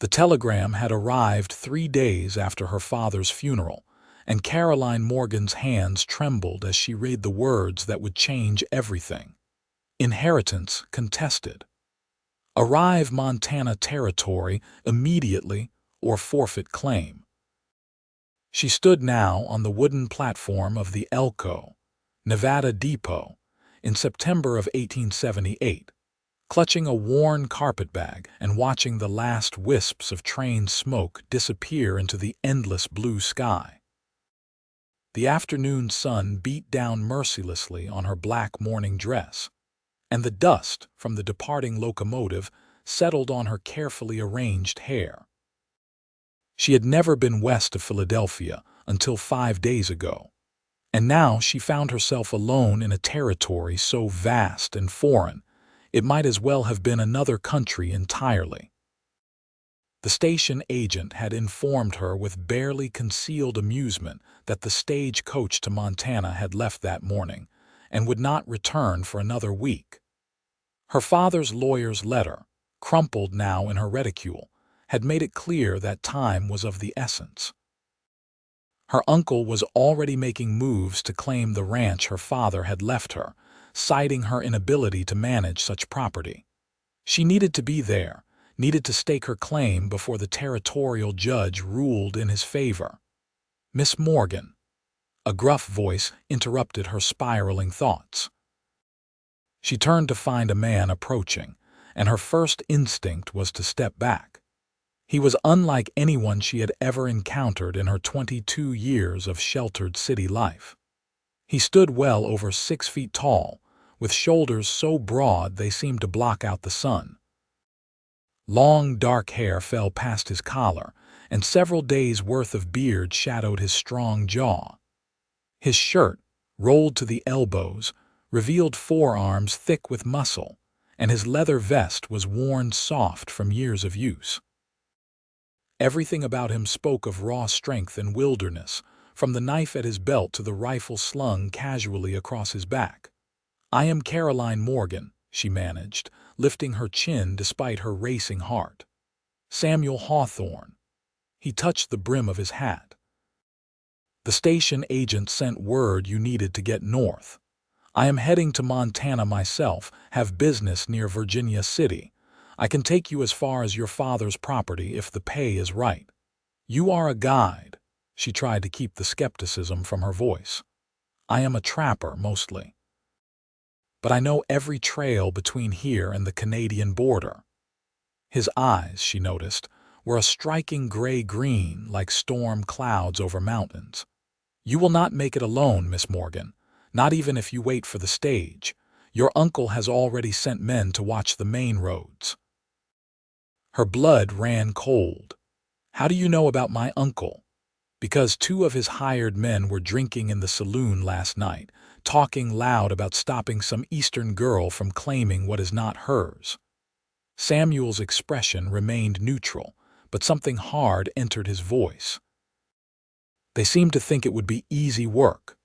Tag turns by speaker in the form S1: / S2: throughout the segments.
S1: The telegram had arrived 3 days after her father's funeral, and Caroline Morgan's hands trembled as she read the words that would change everything. Inheritance contested. Arrive Montana territory immediately or forfeit claim. She stood now on the wooden platform of the Elko, Nevada depot, in September of 1878, clutching a worn carpetbag and watching the last wisps of train smoke disappear into the endless blue sky. The afternoon sun beat down mercilessly on her black morning dress, and the dust from the departing locomotive settled on her carefully arranged hair. She had never been west of Philadelphia until 5 days ago, and now she found herself alone in a territory so vast and foreign it might as well have been another country entirely. The station agent had informed her with barely concealed amusement that the stage coach to Montana had left that morning and would not return for another week. Her father's lawyer's letter, crumpled now in her reticule, had made it clear that time was of the essence. Her uncle was already making moves to claim the ranch her father had left her, citing her inability to manage such property. She needed to be there, needed to stake her claim before the territorial judge ruled in his favor. "Miss Morgan," a gruff voice interrupted her spiraling thoughts. She turned to find a man approaching, and her first instinct was to step back. He was unlike anyone she had ever encountered in her 22 years of sheltered city life. He stood well over 6 feet tall, with shoulders so broad they seemed to block out the sun. Long, dark hair fell past his collar, and several days' worth of beard shadowed his strong jaw. His shirt, rolled to the elbows, revealed forearms thick with muscle, and his leather vest was worn soft from years of use. Everything about him spoke of raw strength and wilderness, from the knife at his belt to the rifle slung casually across his back. "I am Caroline Morgan," she managed, lifting her chin despite her racing heart. "Samuel Hawthorne." He touched the brim of his hat. "The station agent sent word you needed to get north. I am heading to Montana myself, have business near Virginia City. I can take you as far as your father's property if the pay is right. You are a guide." She tried to keep the skepticism from her voice. "I am a trapper, mostly. But I know every trail between here and the Canadian border." His eyes, she noticed, were a striking gray-green like storm clouds over mountains. "You will not make it alone, Miss Morgan, not even if you wait for the stage. Your uncle has already sent men to watch the main roads." Her blood ran cold. "How do you know about my uncle?" "Because 2 of his hired men were drinking in the saloon last night, talking loud about stopping some Eastern girl from claiming what is not hers." Samuel's expression remained neutral, but something hard entered his voice. "They seemed to think it would be easy work."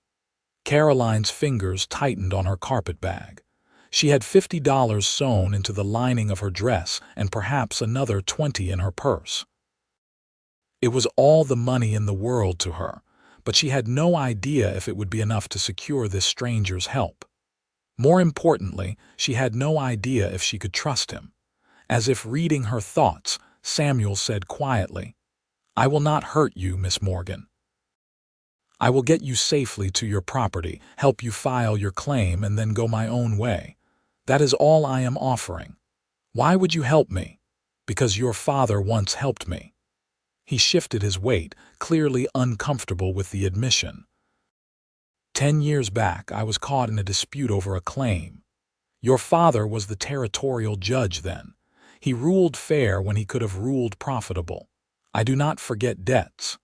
S1: Caroline's fingers tightened on her carpetbag. She had $50 sewn into the lining of her dress and perhaps another 20 in her purse. It was all the money in the world to her, but she had no idea if it would be enough to secure this stranger's help. More importantly, she had no idea if she could trust him. As if reading her thoughts, Samuel said quietly, "I will not hurt you, Miss Morgan. I will get you safely to your property, help you file your claim, and then go my own way. That is all I am offering. Why would you help me? Because your father once helped me." He shifted his weight, clearly uncomfortable with the admission. 10 years back, I was caught in a dispute over a claim. Your father was the territorial judge then. He ruled fair when he could have ruled profitable. I do not forget debts."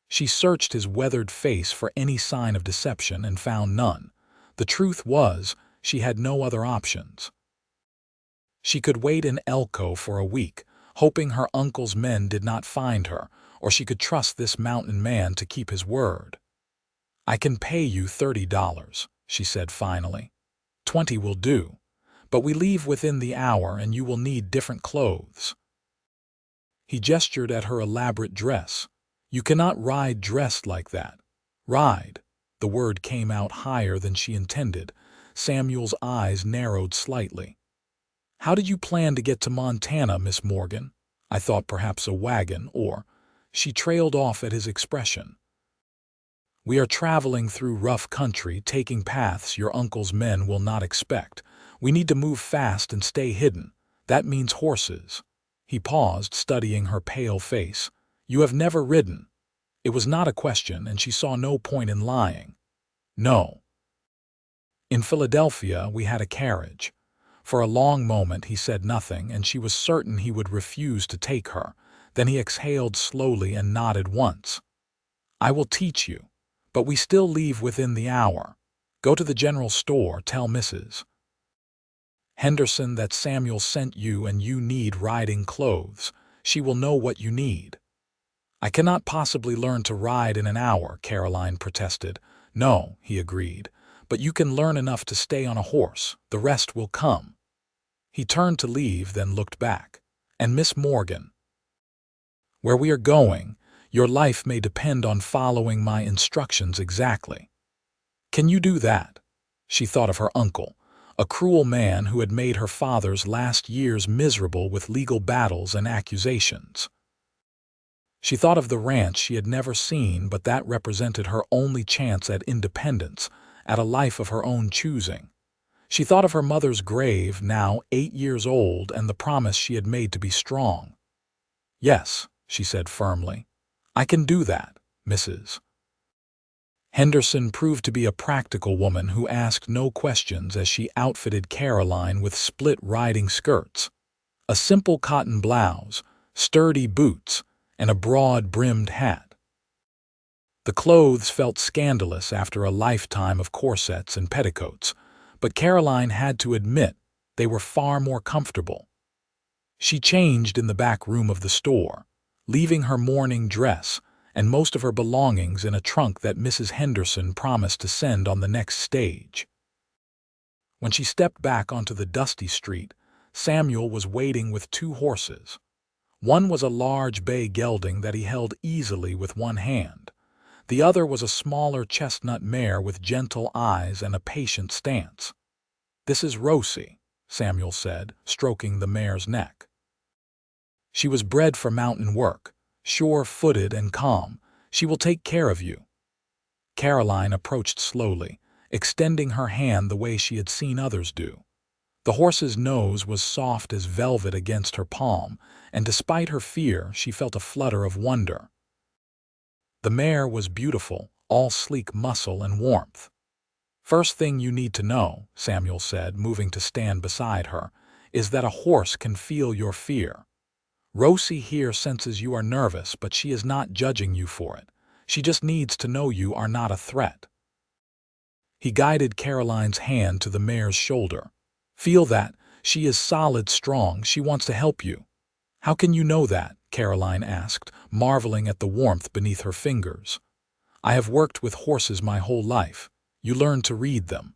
S1: She searched his weathered face for any sign of deception and found none. The truth was, she had no other options. She could wait in Elko for a week, hoping her uncle's men did not find her, or she could trust this mountain man to keep his word. "I can pay you $30, she said finally. 20 will do, but we leave within the hour and you will need different clothes." He gestured at her elaborate dress. "You cannot ride dressed like that." "Ride." The word came out higher than she intended. Samuel's eyes narrowed slightly. "How did you plan to get to Montana, Miss Morgan?" "I thought perhaps a wagon, or—" She trailed off at his expression. "We are traveling through rough country, taking paths your uncle's men will not expect. We need to move fast and stay hidden. That means horses." He paused, studying her pale face. "You have never ridden." It was not a question, and she saw no point in lying. "No." "In Philadelphia, we had a carriage." For a long moment he said nothing, and she was certain he would refuse to take her. Then he exhaled slowly and nodded once. "I will teach you. But we still leave within the hour. Go to the general store, tell Mrs. Henderson that Samuel sent you and you need riding clothes. She will know what you need." "I cannot possibly learn to ride in an hour," Caroline protested. "No," he agreed, "but you can learn enough to stay on a horse. The rest will come." He turned to leave, then looked back. "And Miss Morgan, where we are going, your life may depend on following my instructions exactly. Can you do that?" She thought of her uncle, a cruel man who had made her father's last years miserable with legal battles and accusations. She thought of the ranch she had never seen, but that represented her only chance at independence, at a life of her own choosing. She thought of her mother's grave, now 8 years old, and the promise she had made to be strong. "Yes," she said firmly, "I can do that, Mrs. Henderson proved to be a practical woman who asked no questions as she outfitted Caroline with split riding skirts, a simple cotton blouse, sturdy boots, and a broad-brimmed hat. The clothes felt scandalous after a lifetime of corsets and petticoats, but Caroline had to admit they were far more comfortable. She changed in the back room of the store, leaving her mourning dress and most of her belongings in a trunk that Mrs. Henderson promised to send on the next stage. When she stepped back onto the dusty street, Samuel was waiting with 2 horses. One was a large bay gelding that he held easily with one hand. The other was a smaller chestnut mare with gentle eyes and a patient stance. "This is Rosie," Samuel said, stroking the mare's neck. "She was bred for mountain work, sure-footed and calm. She will take care of you." Caroline approached slowly, extending her hand the way she had seen others do. The horse's nose was soft as velvet against her palm, and despite her fear, she felt a flutter of wonder. The mare was beautiful, all sleek muscle and warmth. "First thing you need to know," Samuel said, moving to stand beside her, "is that a horse can feel your fear. Rosie here senses you are nervous, but she is not judging you for it. She just needs to know you are not a threat." He guided Caroline's hand to the mare's shoulder. "Feel that. She is solid, strong. She wants to help you." "How can you know that?" Caroline asked, marveling at the warmth beneath her fingers. "I have worked with horses my whole life. You learn to read them."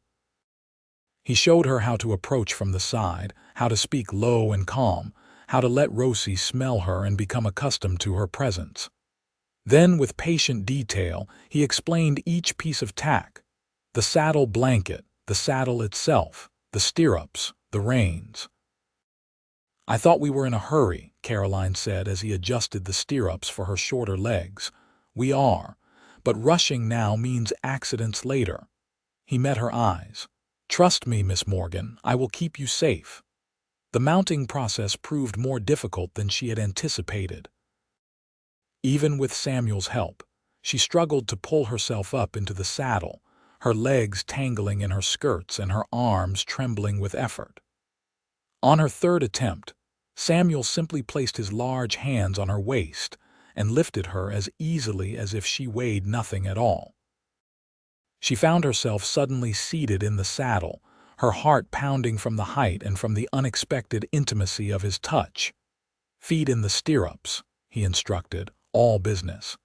S1: He showed her how to approach from the side, how to speak low and calm, how to let Rosie smell her and become accustomed to her presence. Then, with patient detail, he explained each piece of tack: the saddle blanket, the saddle itself, the stirrups, the reins. "I thought we were in a hurry," Caroline said as he adjusted the stirrups for her shorter legs. "We are, but rushing now means accidents later." He met her eyes. "Trust me, Miss Morgan, I will keep you safe." The mounting process proved more difficult than she had anticipated. Even with Samuel's help, she struggled to pull herself up into the saddle, her legs tangling in her skirts and her arms trembling with effort. On her 3rd attempt, Samuel simply placed his large hands on her waist and lifted her as easily as if she weighed nothing at all. She found herself suddenly seated in the saddle, her heart pounding from the height and from the unexpected intimacy of his touch. "Feet in the stirrups," he instructed, all business.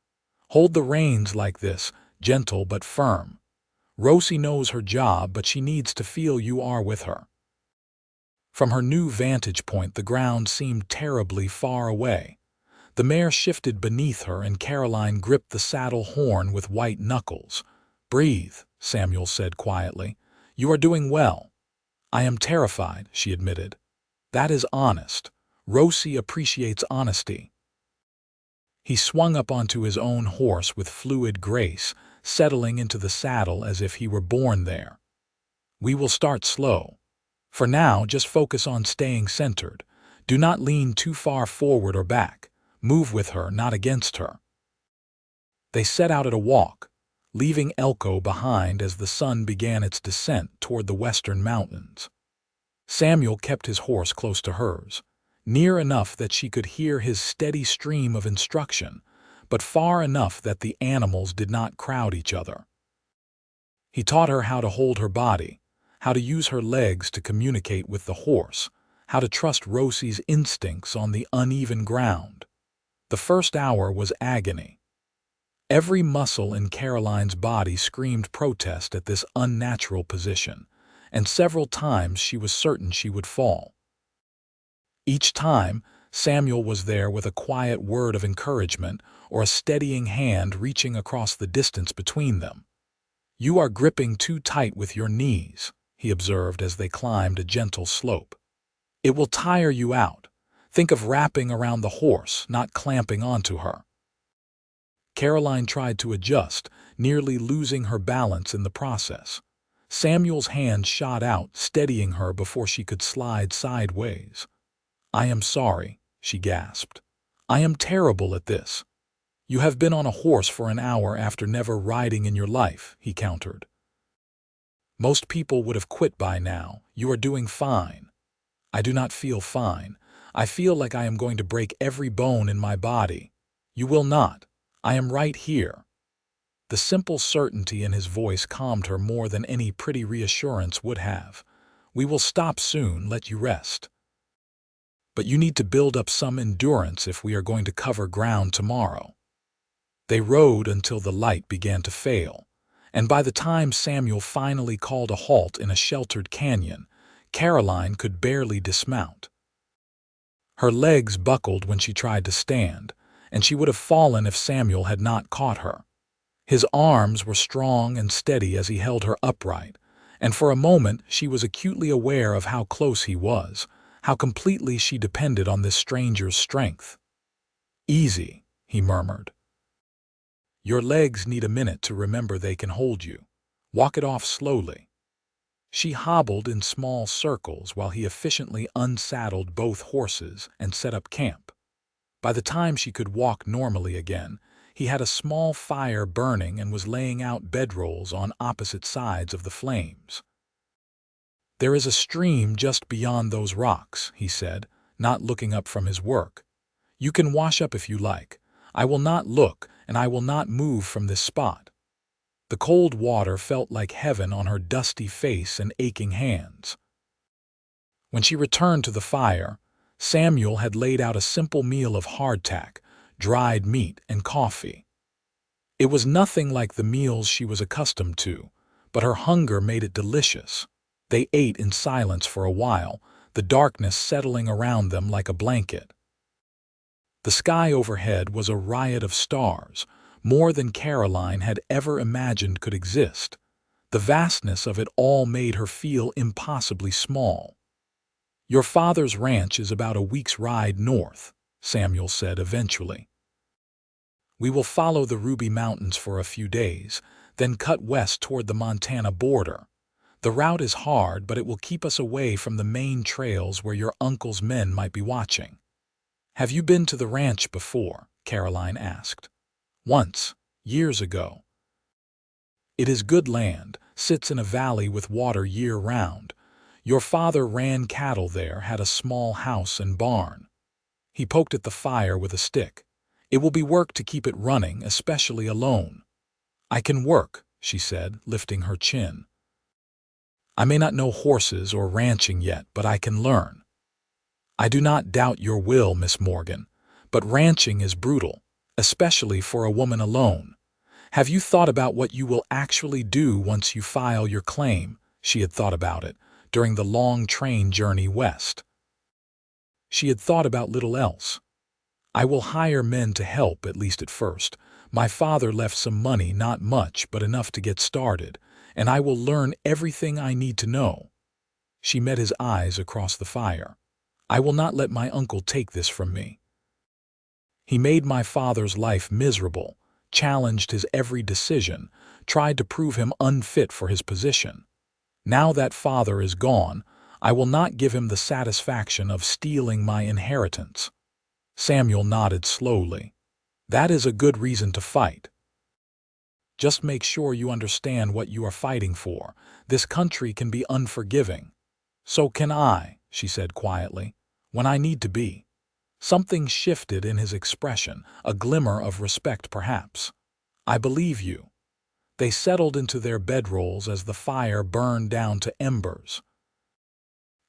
S1: "Hold the reins like this, gentle but firm. Rosie knows her job, but she needs to feel you are with her." From her new vantage point, the ground seemed terribly far away. The mare shifted beneath her and Caroline gripped the saddle horn with white knuckles. "Breathe," Samuel said quietly. "You are doing well." "I am terrified," she admitted. "That is honest. Rosie appreciates honesty." He swung up onto his own horse with fluid grace, settling into the saddle as if he were born there. "We will start slow. For now, just focus on staying centered. Do not lean too far forward or back. Move with her, not against her." They set out at a walk, leaving Elko behind as the sun began its descent toward the western mountains. Samuel kept his horse close to hers, near enough that she could hear his steady stream of instruction, but far enough that the animals did not crowd each other. He taught her how to hold her body, how to use her legs to communicate with the horse, how to trust Rosie's instincts on the uneven ground. The first hour was agony. Every muscle in Caroline's body screamed protest at this unnatural position, and several times she was certain she would fall. Each time, Samuel was there with a quiet word of encouragement or a steadying hand reaching across the distance between them. "You are gripping too tight with your knees," he observed as they climbed a gentle slope. "It will tire you out. Think of wrapping around the horse, not clamping onto her." Caroline tried to adjust, nearly losing her balance in the process. Samuel's hand shot out, steadying her before she could slide sideways. "I am sorry," she gasped. "I am terrible at this." "You have been on a horse for an hour after never riding in your life," he countered. "Most people would have quit by now. You are doing fine." "I do not feel fine. I feel like I am going to break every bone in my body." "You will not. I am right here." The simple certainty in his voice calmed her more than any pretty reassurance would have. "We will stop soon, let you rest. But you need to build up some endurance if we are going to cover ground tomorrow." They rode until the light began to fail, and by the time Samuel finally called a halt in a sheltered canyon, Caroline could barely dismount. Her legs buckled when she tried to stand, and she would have fallen if Samuel had not caught her. His arms were strong and steady as he held her upright, and for a moment she was acutely aware of how close he was, how completely she depended on this stranger's strength. "Easy," he murmured. "Your legs need a minute to remember they can hold you. Walk it off slowly." She hobbled in small circles while he efficiently unsaddled both horses and set up camp. By the time she could walk normally again, he had a small fire burning and was laying out bedrolls on opposite sides of the flames. "There is a stream just beyond those rocks," he said, not looking up from his work. "You can wash up if you like. I will not look, and I will not move from this spot." The cold water felt like heaven on her dusty face and aching hands. When she returned to the fire, Samuel had laid out a simple meal of hardtack, dried meat, and coffee. It was nothing like the meals she was accustomed to, but her hunger made it delicious. They ate in silence for a while, the darkness settling around them like a blanket. The sky overhead was a riot of stars, more than Caroline had ever imagined could exist. The vastness of it all made her feel impossibly small. "Your father's ranch is about a week's ride north," Samuel said eventually. "We will follow the Ruby Mountains for a few days, then cut west toward the Montana border. The route is hard, but it will keep us away from the main trails where your uncle's men might be watching." "Have you been to the ranch before?" Caroline asked. "Once, years ago." "It is good land, sits in a valley with water year-round. Your father ran cattle there, had a small house and barn." He poked at the fire with a stick. "It will be work to keep it running, especially alone." "I can work," she said, lifting her chin. "I may not know horses or ranching yet, but I can learn." "I do not doubt your will, Miss Morgan, but ranching is brutal, especially for a woman alone. Have you thought about what you will actually do once you file your claim?" She had thought about it during the long train journey west. She had thought about little else. I will hire men to help, at least at first. My father left some money, not much, but enough to get started, and I will learn everything I need to know." She met his eyes across the fire. "I will not let my uncle take this from me. He made my father's life miserable, challenged his every decision, tried to prove him unfit for his position. Now that father is gone, I will not give him the satisfaction of stealing my inheritance." Samuel nodded slowly. "That is a good reason to fight. Just make sure you understand what you are fighting for. This country can be unforgiving." "So can I," she said quietly, "when I need to be." Something shifted in his expression, a glimmer of respect perhaps. "I believe you." They settled into their bedrolls as the fire burned down to embers.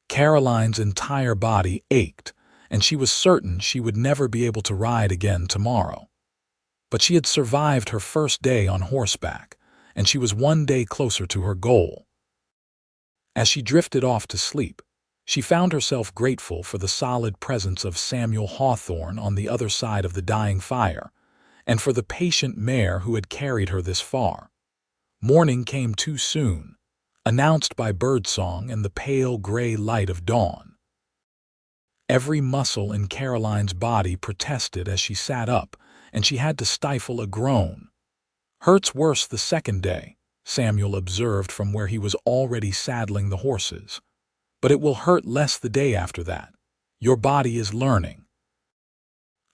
S1: Caroline's entire body ached, and she was certain she would never be able to ride again tomorrow. But she had survived her first day on horseback, and she was one day closer to her goal. As she drifted off to sleep, she found herself grateful for the solid presence of Samuel Hawthorne on the other side of the dying fire, and for the patient mare who had carried her this far. Morning came too soon, announced by birdsong and the pale gray light of dawn. Every muscle in Caroline's body protested as she sat up, and she had to stifle a groan. "Hurts worse the second day," Samuel observed from where he was already saddling the horses. "But it will hurt less the day after that. Your body is learning."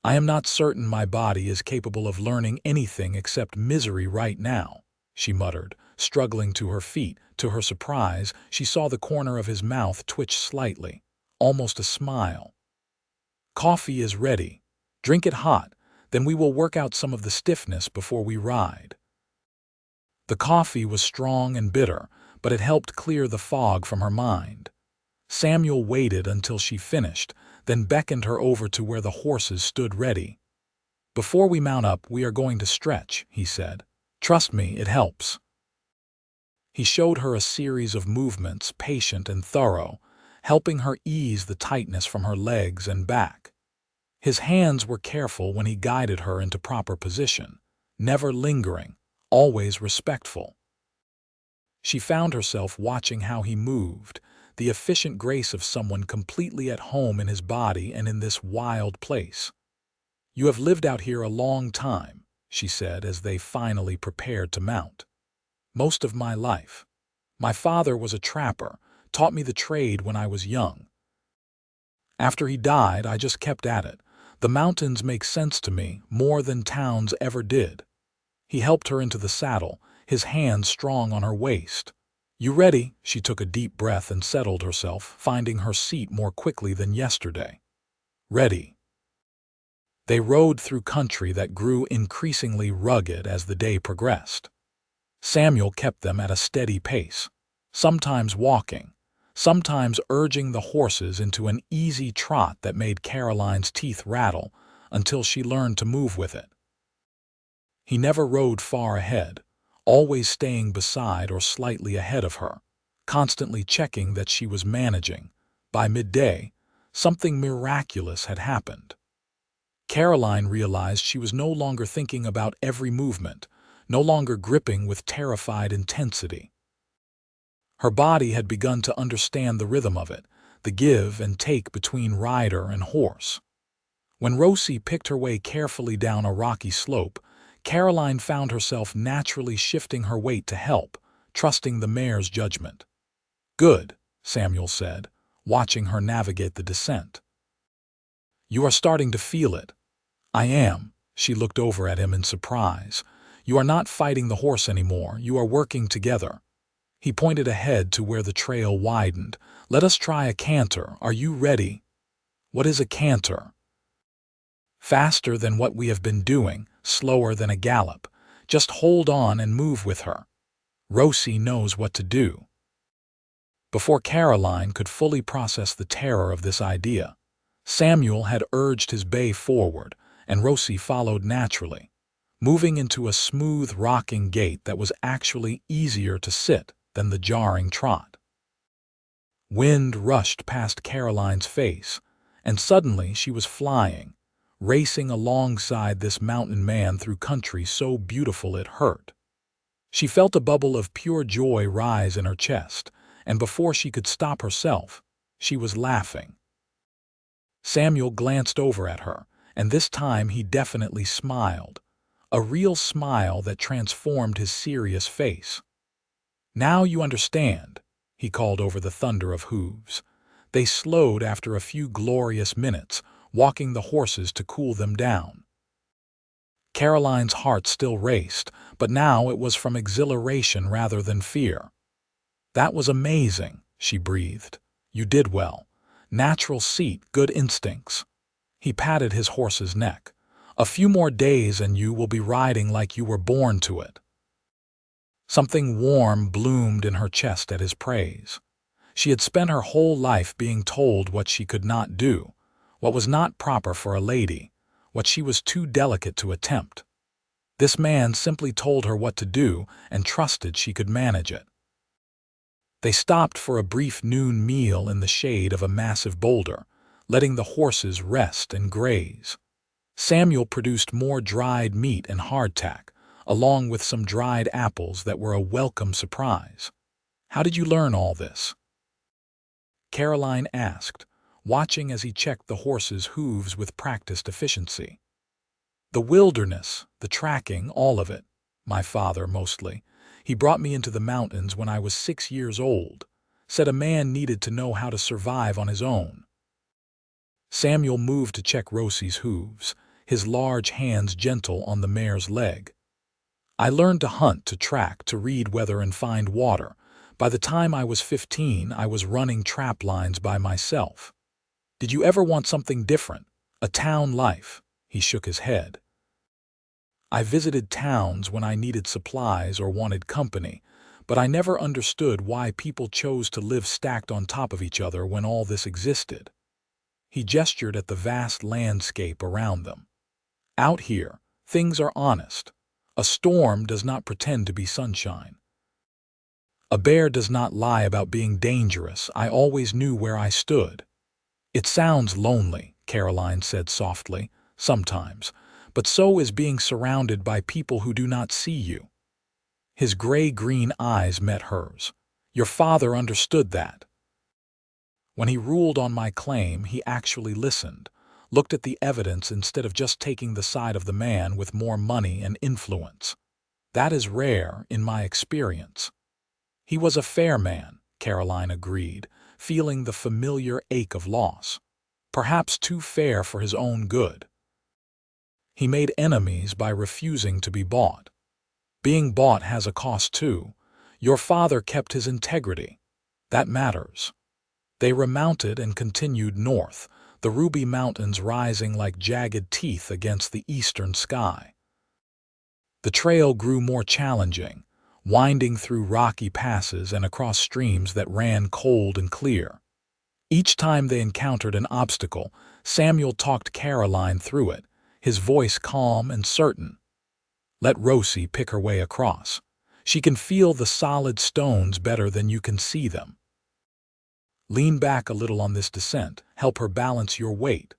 S1: "I am not certain my body is capable of learning anything except misery right now," she muttered, struggling to her feet. To her surprise, she saw the corner of his mouth twitch slightly, almost a smile. "Coffee is ready. Drink it hot, then we will work out some of the stiffness before we ride." The coffee was strong and bitter, but it helped clear the fog from her mind. Samuel waited until she finished, then beckoned her over to where the horses stood ready. "Before we mount up, we are going to stretch," he said. "Trust me, it helps." He showed her a series of movements, patient and thorough, helping her ease the tightness from her legs and back. His hands were careful when he guided her into proper position, never lingering, always respectful. She found herself watching how he moved, the efficient grace of someone completely at home in his body and in this wild place. "You have lived out here a long time," she said as they finally prepared to mount. "Most of my life. My father was a trapper, taught me the trade when I was young. After he died, I just kept at it. The mountains make sense to me more than towns ever did." He helped her into the saddle, his hand strong on her waist. "You ready?" She took a deep breath and settled herself, finding her seat more quickly than yesterday. "Ready." They rode through country that grew increasingly rugged as the day progressed. Samuel kept them at a steady pace, sometimes walking, sometimes urging the horses into an easy trot that made Caroline's teeth rattle until she learned to move with it. He never rode far ahead, always staying beside or slightly ahead of her, constantly checking that she was managing. By midday, something miraculous had happened. Caroline realized she was no longer thinking about every movement, no longer gripping with terrified intensity. Her body had begun to understand the rhythm of it, the give and take between rider and horse. When Rosie picked her way carefully down a rocky slope, Caroline found herself naturally shifting her weight to help, trusting the mare's judgment. "Good," Samuel said, watching her navigate the descent. "You are starting to feel it." "I am." She looked over at him in surprise. "You are not fighting the horse anymore, you are working together." He pointed ahead to where the trail widened. "Let us try a canter. Are you ready?" "What is a canter?" "Faster than what we have been doing, slower than a gallop. Just hold on and move with her. Rosie knows what to do." Before Caroline could fully process the terror of this idea, Samuel had urged his bay forward, and Rosie followed naturally, moving into a smooth, rocking gait that was actually easier to sit than the jarring trot. Wind rushed past Caroline's face, and suddenly she was flying, racing alongside this mountain man through country so beautiful it hurt. She felt a bubble of pure joy rise in her chest, and before she could stop herself, she was laughing. Samuel glanced over at her, and this time he definitely smiled, a real smile that transformed his serious face. "Now you understand," he called over the thunder of hooves. They slowed after a few glorious minutes, walking the horses to cool them down. Caroline's heart still raced, but now it was from exhilaration rather than fear. "That was amazing," she breathed. "You did well. Natural seat, good instincts." He patted his horse's neck. "A few more days and you will be riding like you were born to it." Something warm bloomed in her chest at his praise. She had spent her whole life being told what she could not do, what was not proper for a lady, what she was too delicate to attempt. This man simply told her what to do and trusted she could manage it. They stopped for a brief noon meal in the shade of a massive boulder, letting the horses rest and graze. Samuel produced more dried meat and hardtack, along with some dried apples that were a welcome surprise. "How did you learn all this?" Caroline asked, watching as he checked the horses' hooves with practiced efficiency. "The wilderness, the tracking, all of it. My father, mostly. He brought me into the mountains when I was 6 years old. Said a man needed to know how to survive on his own." Samuel moved to check Rosie's hooves, his large hands gentle on the mare's leg. "I learned to hunt, to track, to read weather and find water. By the time I was 15, I was running trap lines by myself." "Did you ever want something different? A town life?" He shook his head. "I visited towns when I needed supplies or wanted company, but I never understood why people chose to live stacked on top of each other when all this existed." He gestured at the vast landscape around them. "Out here, things are honest. A storm does not pretend to be sunshine. A bear does not lie about being dangerous. I always knew where I stood." "It sounds lonely," Caroline said softly, "sometimes, but so is being surrounded by people who do not see you." His gray-green eyes met hers. "Your father understood that. When he ruled on my claim, he actually listened, looked at the evidence instead of just taking the side of the man with more money and influence. That is rare in my experience." "He was a fair man," Caroline agreed, feeling the familiar ache of loss. "Perhaps too fair for his own good. He made enemies by refusing to be bought. Being bought has a cost too. Your father kept his integrity. That matters." They remounted and continued north, the Ruby Mountains rising like jagged teeth against the eastern sky. The trail grew more challenging, winding through rocky passes and across streams that ran cold and clear. Each time they encountered an obstacle, Samuel talked Caroline through it, his voice calm and certain. "Let Rosie pick her way across. She can feel the solid stones better than you can see them. Lean back a little on this descent, help her balance your weight.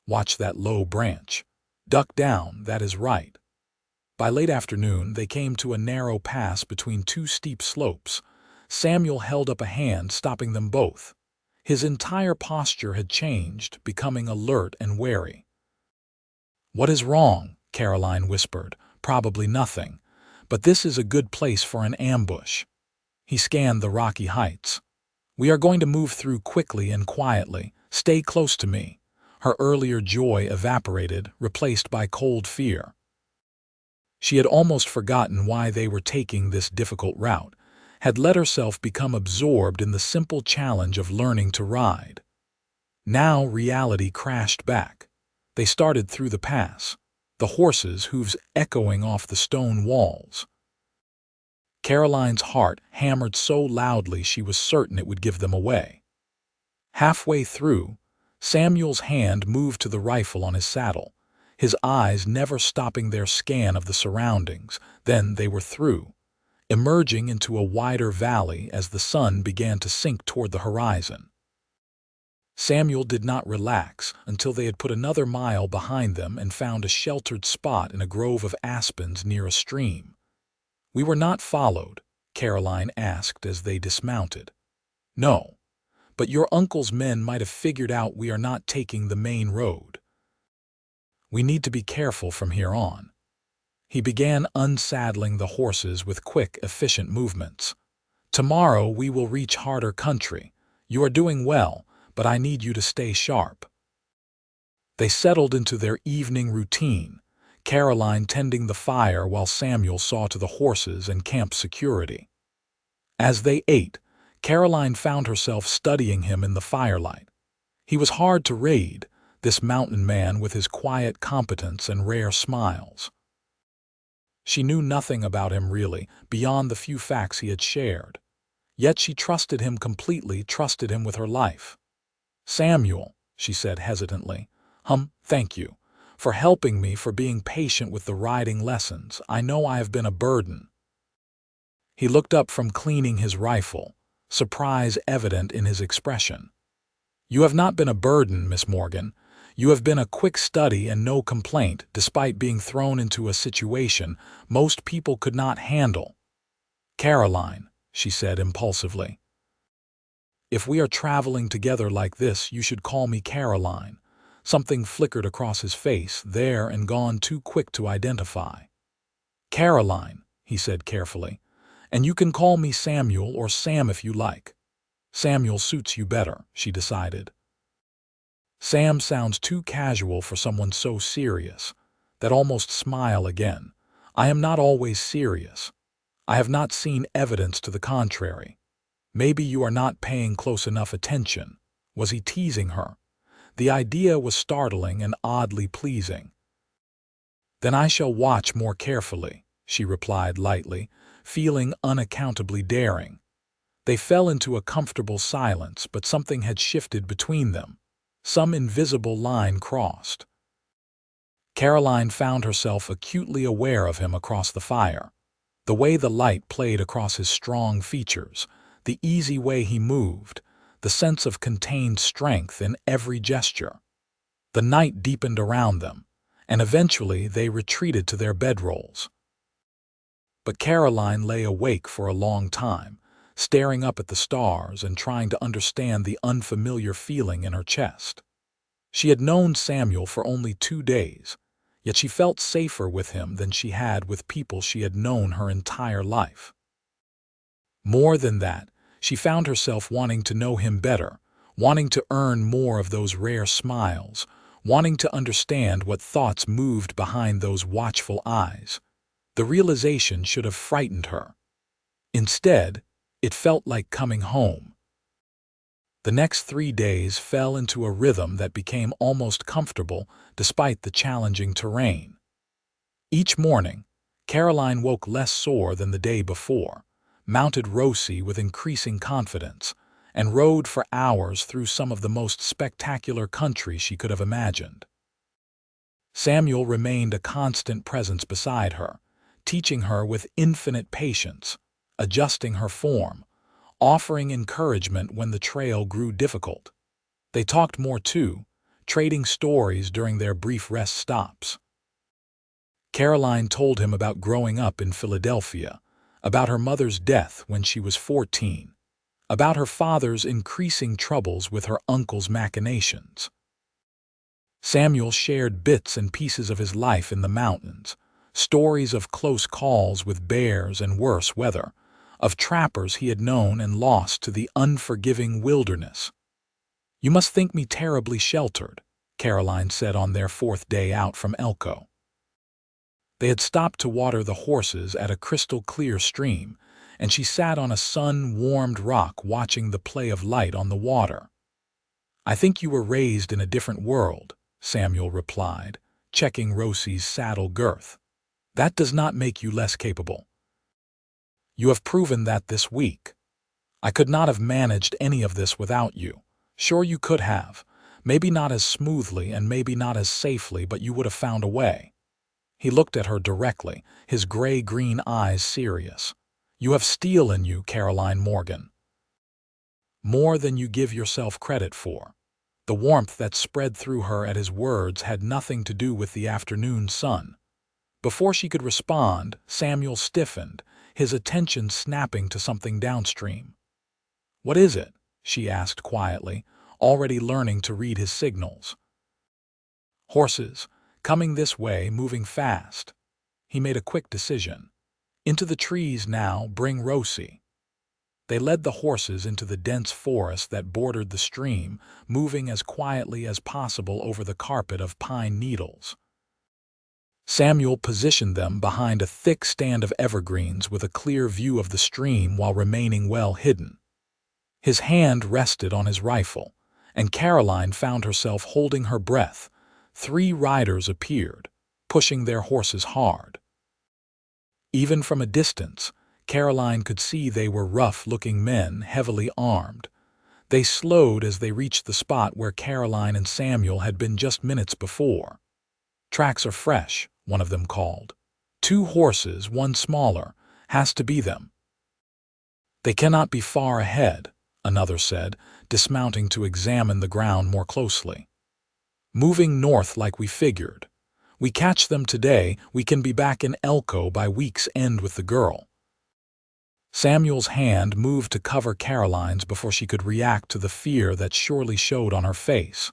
S1: Watch that low branch. Duck down, that is right." By late afternoon, they came to a narrow pass between two steep slopes. Samuel held up a hand, stopping them both. His entire posture had changed, becoming alert and wary. "What is wrong?" Caroline whispered. "Probably nothing. But this is a good place for an ambush." He scanned the rocky heights. "We are going to move through quickly and quietly. Stay close to me." Her earlier joy evaporated, replaced by cold fear. She had almost forgotten why they were taking this difficult route, had let herself become absorbed in the simple challenge of learning to ride. Now reality crashed back. They started through the pass, the horses' hooves echoing off the stone walls. Caroline's heart hammered so loudly she was certain it would give them away. Halfway through, Samuel's hand moved to the rifle on his saddle, his eyes never stopping their scan of the surroundings. Then they were through, emerging into a wider valley as the sun began to sink toward the horizon. Samuel did not relax until they had put another mile behind them and found a sheltered spot in a grove of aspens near a stream. "We were not followed?" Caroline asked as they dismounted. "No, but your uncle's men might have figured out we are not taking the main road. We need to be careful from here on." He began unsaddling the horses with quick, efficient movements. "Tomorrow we will reach harder country. You are doing well, but I need you to stay sharp." They settled into their evening routine, Caroline tending the fire while Samuel saw to the horses and camp security. As they ate, Caroline found herself studying him in the firelight. He was hard to read, this mountain man with his quiet competence and rare smiles. She knew nothing about him really, beyond the few facts he had shared. Yet she trusted him completely, trusted him with her life. "Samuel," she said hesitantly, "thank you. For helping me, for being patient with the riding lessons. I know I have been a burden." He looked up from cleaning his rifle, surprise evident in his expression. "You have not been a burden, Miss Morgan. You have been a quick study and no complaint, despite being thrown into a situation most people could not handle." "Caroline," she said impulsively, "if we are traveling together like this, you should call me Caroline." Something flickered across his face, there and gone too quick to identify. "Caroline," he said carefully, "and you can call me Samuel or Sam if you like." "Samuel suits you better," she decided. "Sam sounds too casual for someone so serious." That almost smile again. "I am not always serious. I have not seen evidence to the contrary. Maybe you are not paying close enough attention." Was he teasing her? The idea was startling and oddly pleasing. "Then I shall watch more carefully," she replied lightly, feeling unaccountably daring. They fell into a comfortable silence, but something had shifted between them. Some invisible line crossed. Caroline found herself acutely aware of him across the fire. The way the light played across his strong features, the easy way he moved, the sense of contained strength in every gesture. The night deepened around them, and eventually they retreated to their bedrolls. But Caroline lay awake for a long time, staring up at the stars and trying to understand the unfamiliar feeling in her chest. She had known Samuel for only 2 days, yet she felt safer with him than she had with people she had known her entire life. More than that, she found herself wanting to know him better, wanting to earn more of those rare smiles, wanting to understand what thoughts moved behind those watchful eyes. The realization should have frightened her. Instead, it felt like coming home. The next 3 days fell into a rhythm that became almost comfortable despite the challenging terrain. Each morning, Caroline woke less sore than the day before, mounted Rosie with increasing confidence, and rode for hours through some of the most spectacular country she could have imagined. Samuel remained a constant presence beside her, teaching her with infinite patience, adjusting her form, offering encouragement when the trail grew difficult. They talked more too, trading stories during their brief rest stops. Caroline told him about growing up in Philadelphia, about her mother's death when she was 14, about her father's increasing troubles with her uncle's machinations. Samuel shared bits and pieces of his life in the mountains, stories of close calls with bears and worse weather, of trappers he had known and lost to the unforgiving wilderness. "You must think me terribly sheltered," Caroline said on their 4th day out from Elko. They had stopped to water the horses at a crystal-clear stream, and she sat on a sun-warmed rock watching the play of light on the water. "I think you were raised in a different world," Samuel replied, checking Rosie's saddle girth. "That does not make you less capable. You have proven that this week. I could not have managed any of this without you. Sure you could have. Maybe not as smoothly and maybe not as safely, but you would have found a way." He looked at her directly, his gray-green eyes serious. "You have steel in you, Caroline Morgan. More than you give yourself credit for." The warmth that spread through her at his words had nothing to do with the afternoon sun. Before she could respond, Samuel stiffened, his attention snapping to something downstream. "What is it?" she asked quietly, already learning to read his signals. "Horses, coming this way, moving fast." He made a quick decision. "Into the trees now, bring Rosie." They led the horses into the dense forest that bordered the stream, moving as quietly as possible over the carpet of pine needles. Samuel positioned them behind a thick stand of evergreens with a clear view of the stream while remaining well hidden. His hand rested on his rifle, and Caroline found herself holding her breath. 3 riders appeared, pushing their horses hard. Even from a distance, Caroline could see they were rough-looking men, heavily armed. They slowed as they reached the spot where Caroline and Samuel had been just minutes before. "Tracks are fresh," one of them called. "2 horses, one smaller. Has to be them." "They cannot be far ahead," another said, dismounting to examine the ground more closely. "Moving north like we figured. We catch them today, we can be back in Elko by week's end with the girl." Samuel's hand moved to cover Caroline's before she could react to the fear that surely showed on her face.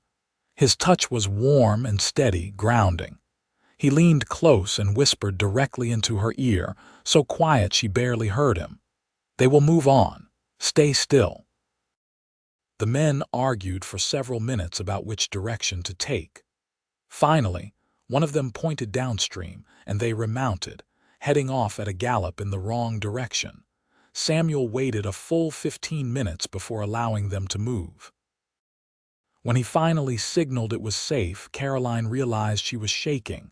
S1: His touch was warm and steady, grounding. He leaned close and whispered directly into her ear, so quiet she barely heard him. "They will move on. Stay still." The men argued for several minutes about which direction to take. Finally, one of them pointed downstream, and they remounted, heading off at a gallop in the wrong direction. Samuel waited a full 15 minutes before allowing them to move. When he finally signaled it was safe, Caroline realized she was shaking.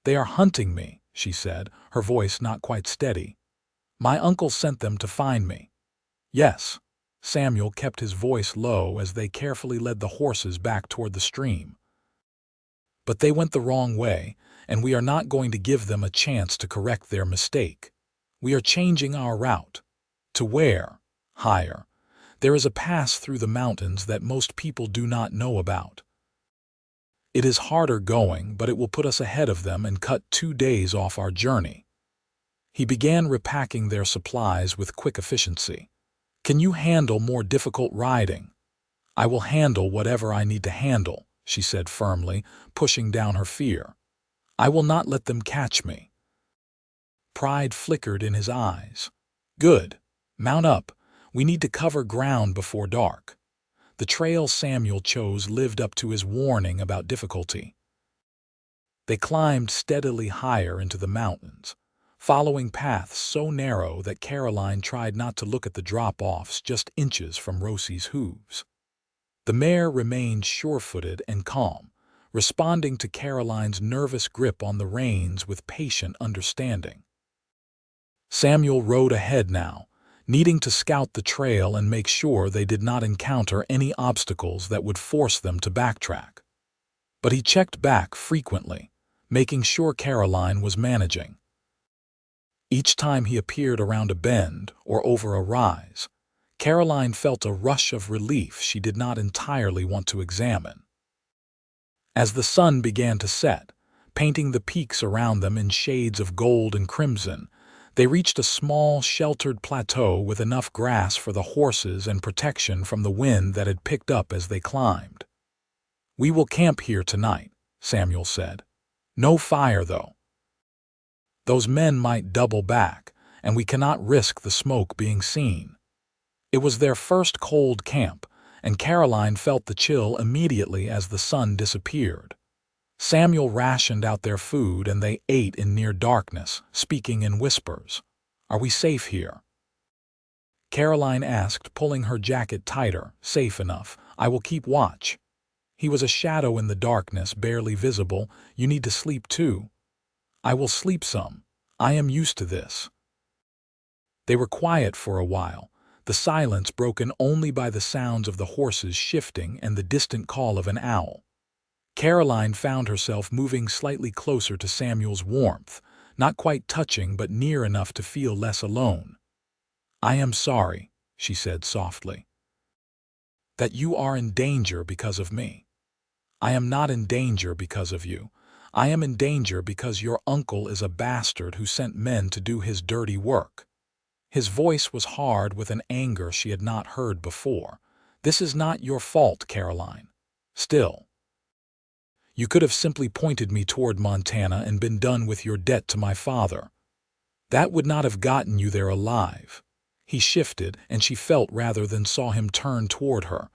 S1: "They are hunting me," she said, her voice not quite steady. "My uncle sent them to find me." "Yes." Samuel kept his voice low as they carefully led the horses back toward the stream. "But they went the wrong way, and we are not going to give them a chance to correct their mistake. We are changing our route." "To where?" "Higher. There is a pass through the mountains that most people do not know about. It is harder going, but it will put us ahead of them and cut 2 days off our journey." He began repacking their supplies with quick efficiency. "Can you handle more difficult riding?" "I will handle whatever I need to handle," she said firmly, pushing down her fear. "I will not let them catch me." Pride flickered in his eyes. "Good. Mount up. We need to cover ground before dark." The trail Samuel chose lived up to his warning about difficulty. They climbed steadily higher into the mountains, following paths so narrow that Caroline tried not to look at the drop-offs just inches from Rosie's hooves. The mare remained sure-footed and calm, responding to Caroline's nervous grip on the reins with patient understanding. Samuel rode ahead now, needing to scout the trail and make sure they did not encounter any obstacles that would force them to backtrack. But he checked back frequently, making sure Caroline was managing. Each time he appeared around a bend or over a rise, Caroline felt a rush of relief she did not entirely want to examine. As the sun began to set, painting the peaks around them in shades of gold and crimson, they reached a small, sheltered plateau with enough grass for the horses and protection from the wind that had picked up as they climbed. "We will camp here tonight," Samuel said. "No fire, though. Those men might double back, and we cannot risk the smoke being seen." It was their first cold camp, and Caroline felt the chill immediately as the sun disappeared. Samuel rationed out their food and they ate in near darkness, speaking in whispers. "Are we safe here?" Caroline asked, pulling her jacket tighter. "Safe enough. I will keep watch." He was a shadow in the darkness, barely visible. "You need to sleep too." "I will sleep some. I am used to this." They were quiet for a while, the silence broken only by the sounds of the horses shifting and the distant call of an owl. Caroline found herself moving slightly closer to Samuel's warmth, not quite touching but near enough to feel less alone. "I am sorry," she said softly. That you are in danger because of me. I am not in danger because of you. I am in danger because your uncle is a bastard who sent men to do his dirty work." His voice was hard with an anger she had not heard before. "This is not your fault, Caroline. Still, you could have simply pointed me toward Montana and been done with your debt to my father. That would not have gotten you there alive." He shifted, and she felt rather than saw him turn toward her.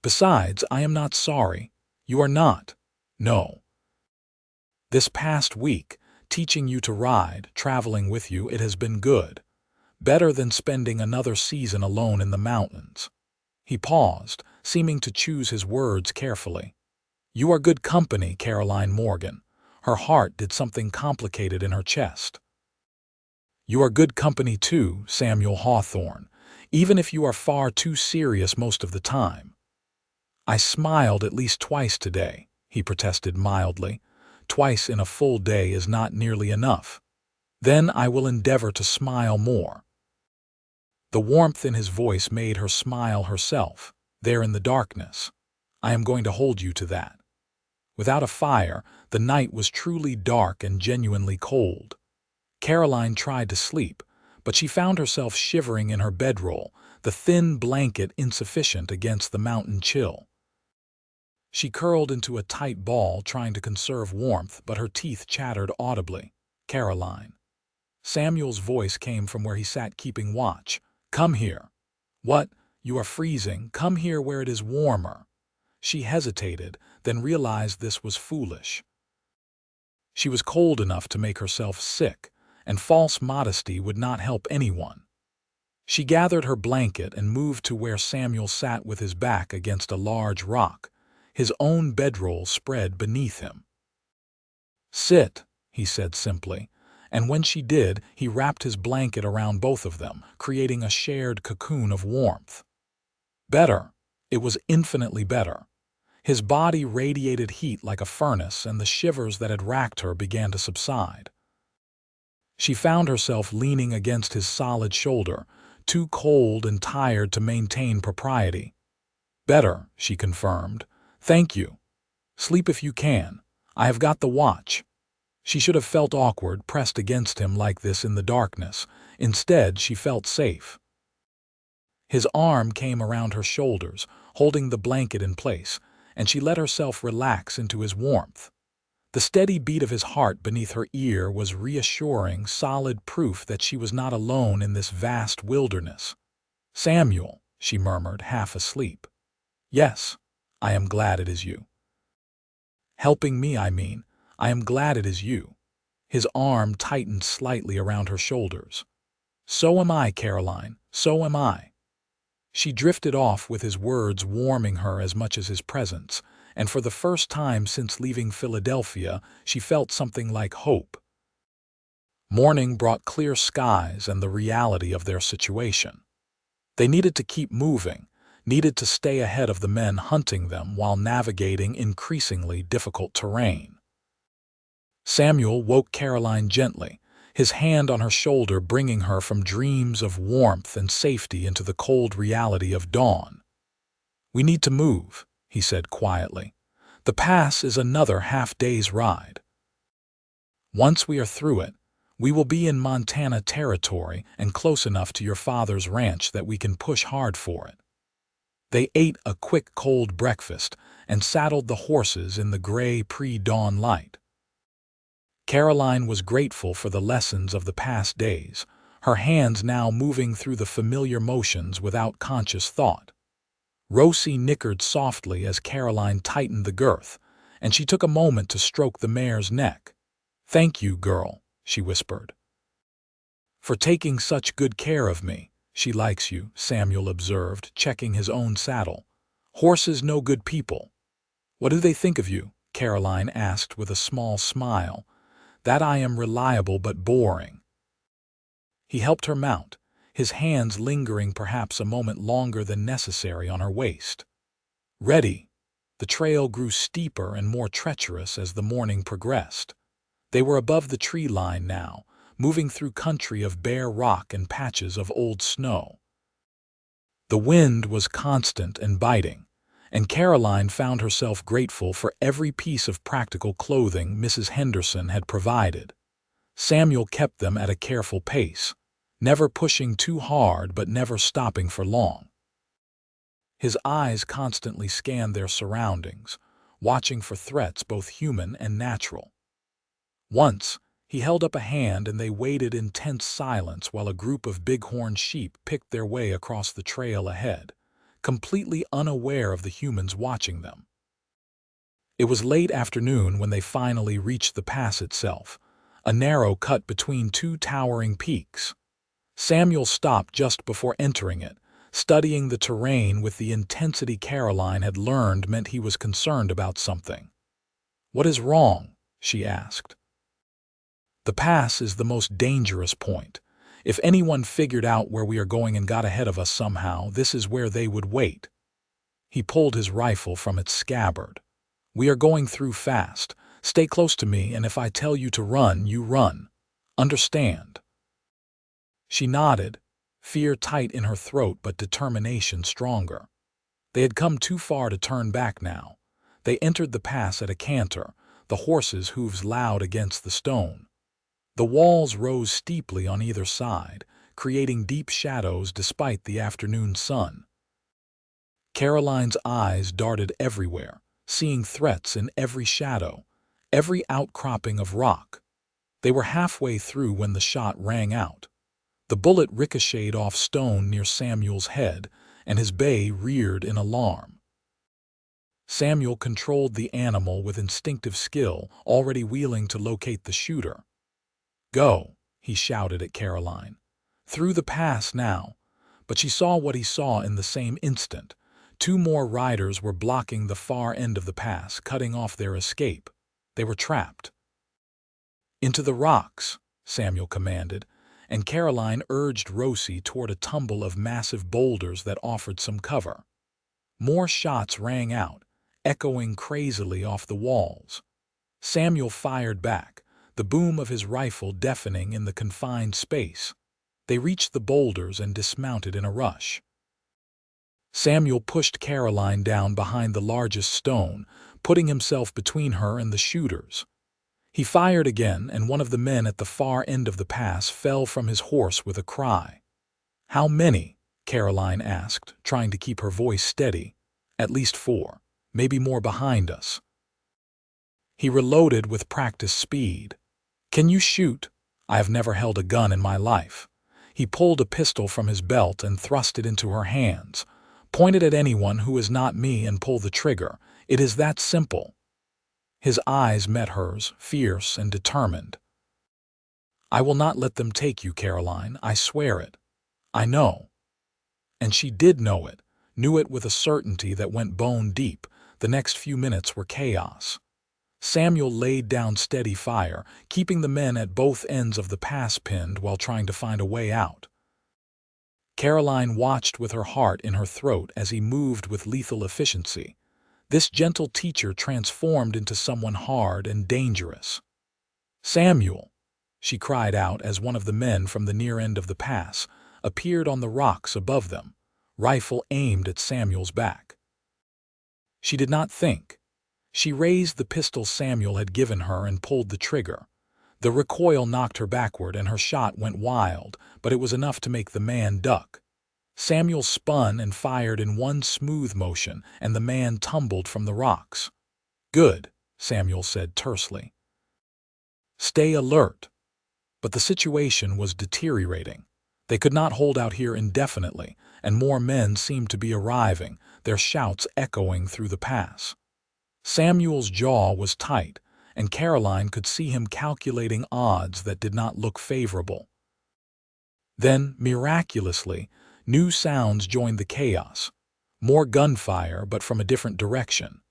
S1: "Besides, I am not sorry. You are not. No. This past week, teaching you to ride, traveling with you, it has been good. Better than spending another season alone in the mountains." He paused, seeming to choose his words carefully. "You are good company, Caroline Morgan." Her heart did something complicated in her chest. "You are good company too, Samuel Hawthorne, even if you are far too serious most of the time." "I smiled at least twice today," he protested mildly. "Twice in a full day is not nearly enough. Then I will endeavor to smile more." The warmth in his voice made her smile herself, there in the darkness. "I am going to hold you to that." Without a fire, the night was truly dark and genuinely cold. Caroline tried to sleep, but she found herself shivering in her bedroll, the thin blanket insufficient against the mountain chill. She curled into a tight ball, trying to conserve warmth, but her teeth chattered audibly. "Caroline." Samuel's voice came from where he sat keeping watch. "Come here." "What? You are freezing. Come here where it is warmer." She hesitated, then realized this was foolish. She was cold enough to make herself sick, and false modesty would not help anyone. She gathered her blanket and moved to where Samuel sat with his back against a large rock, his own bedroll spread beneath him. "Sit," he said simply, and when she did, he wrapped his blanket around both of them, creating a shared cocoon of warmth. Better. It was infinitely better. His body radiated heat like a furnace, and the shivers that had racked her began to subside. She found herself leaning against his solid shoulder, too cold and tired to maintain propriety. "Better," she confirmed. "Thank you. Sleep if you can. I have got the watch." She should have felt awkward, pressed against him like this in the darkness. Instead, she felt safe. His arm came around her shoulders, holding the blanket in place, and she let herself relax into his warmth. The steady beat of his heart beneath her ear was reassuring, solid proof that she was not alone in this vast wilderness. "Samuel," she murmured, half asleep. "Yes, I am glad it is you." "Helping me, I mean. I am glad it is you." His arm tightened slightly around her shoulders. "So am I, Caroline, so am I." She drifted off with his words warming her as much as his presence, and for the first time since leaving Philadelphia, she felt something like hope. Morning brought clear skies and the reality of their situation. They needed to keep moving, needed to stay ahead of the men hunting them while navigating increasingly difficult terrain. Samuel woke Caroline gently, his hand on her shoulder bringing her from dreams of warmth and safety into the cold reality of dawn. "We need to move," he said quietly. "The pass is another half-day's ride. Once we are through it, we will be in Montana territory and close enough to your father's ranch that we can push hard for it." They ate a quick cold breakfast and saddled the horses in the gray pre-dawn light. Caroline was grateful for the lessons of the past days, her hands now moving through the familiar motions without conscious thought. Rosie nickered softly as Caroline tightened the girth, and she took a moment to stroke the mare's neck. "Thank you, girl," she whispered. "For taking such good care of me." "She likes you," Samuel observed, checking his own saddle. "Horses know good people." "What do they think of you?" Caroline asked with a small smile. "That I am reliable but boring." He helped her mount, his hands lingering perhaps a moment longer than necessary on her waist. "Ready." The trail grew steeper and more treacherous as the morning progressed. They were above the tree line now, moving through country of bare rock and patches of old snow. The wind was constant and biting, and Caroline found herself grateful for every piece of practical clothing Mrs. Henderson had provided. Samuel kept them at a careful pace, never pushing too hard but never stopping for long. His eyes constantly scanned their surroundings, watching for threats both human and natural. Once, he held up a hand and they waited in tense silence while a group of bighorn sheep picked their way across the trail ahead, completely unaware of the humans watching them. It was late afternoon when they finally reached the pass itself, a narrow cut between two towering peaks. Samuel stopped just before entering it, studying the terrain with the intensity Caroline had learned meant he was concerned about something. "What is wrong?" she asked. "The pass is the most dangerous point. If anyone figured out where we are going and got ahead of us somehow, this is where they would wait." He pulled his rifle from its scabbard. "We are going through fast. Stay close to me, and if I tell you to run, you run. Understand?" She nodded, fear tight in her throat but determination stronger. They had come too far to turn back now. They entered the pass at a canter, the horses' hooves loud against the stone. The walls rose steeply on either side, creating deep shadows despite the afternoon sun. Caroline's eyes darted everywhere, seeing threats in every shadow, every outcropping of rock. They were halfway through when the shot rang out. The bullet ricocheted off stone near Samuel's head, and his bay reared in alarm. Samuel controlled the animal with instinctive skill, already wheeling to locate the shooter. "Go," he shouted at Caroline. "Through the pass now." But she saw what he saw in the same instant. Two more riders were blocking the far end of the pass, cutting off their escape. They were trapped. "Into the rocks," Samuel commanded, and Caroline urged Rosie toward a tumble of massive boulders that offered some cover. More shots rang out, echoing crazily off the walls. Samuel fired back, the boom of his rifle deafening in the confined space. They reached the boulders and dismounted in a rush. Samuel pushed Caroline down behind the largest stone, putting himself between her and the shooters. He fired again, and one of the men at the far end of the pass fell from his horse with a cry. "How many?" Caroline asked, trying to keep her voice steady. "At least 4, maybe more behind us." He reloaded with practiced speed. "Can you shoot?" "I have never held a gun in my life." He pulled a pistol from his belt and thrust it into her hands. "Point it at anyone who is not me and pull the trigger. It is that simple." His eyes met hers, fierce and determined. "I will not let them take you, Caroline. I swear it. I know." And she did know it, knew it with a certainty that went bone deep. The next few minutes were chaos. Samuel laid down steady fire, keeping the men at both ends of the pass pinned while trying to find a way out. Caroline watched with her heart in her throat as he moved with lethal efficiency. This gentle teacher transformed into someone hard and dangerous. "Samuel!" she cried out as one of the men from the near end of the pass appeared on the rocks above them, rifle aimed at Samuel's back. She did not think. She raised the pistol Samuel had given her and pulled the trigger. The recoil knocked her backward and her shot went wild, but it was enough to make the man duck. Samuel spun and fired in one smooth motion, and the man tumbled from the rocks. "Good," Samuel said tersely. "Stay alert." But the situation was deteriorating. They could not hold out here indefinitely, and more men seemed to be arriving, their shouts echoing through the pass. Samuel's jaw was tight, and Caroline could see him calculating odds that did not look favorable. Then, miraculously, new sounds joined the chaos. More gunfire, but from a different direction.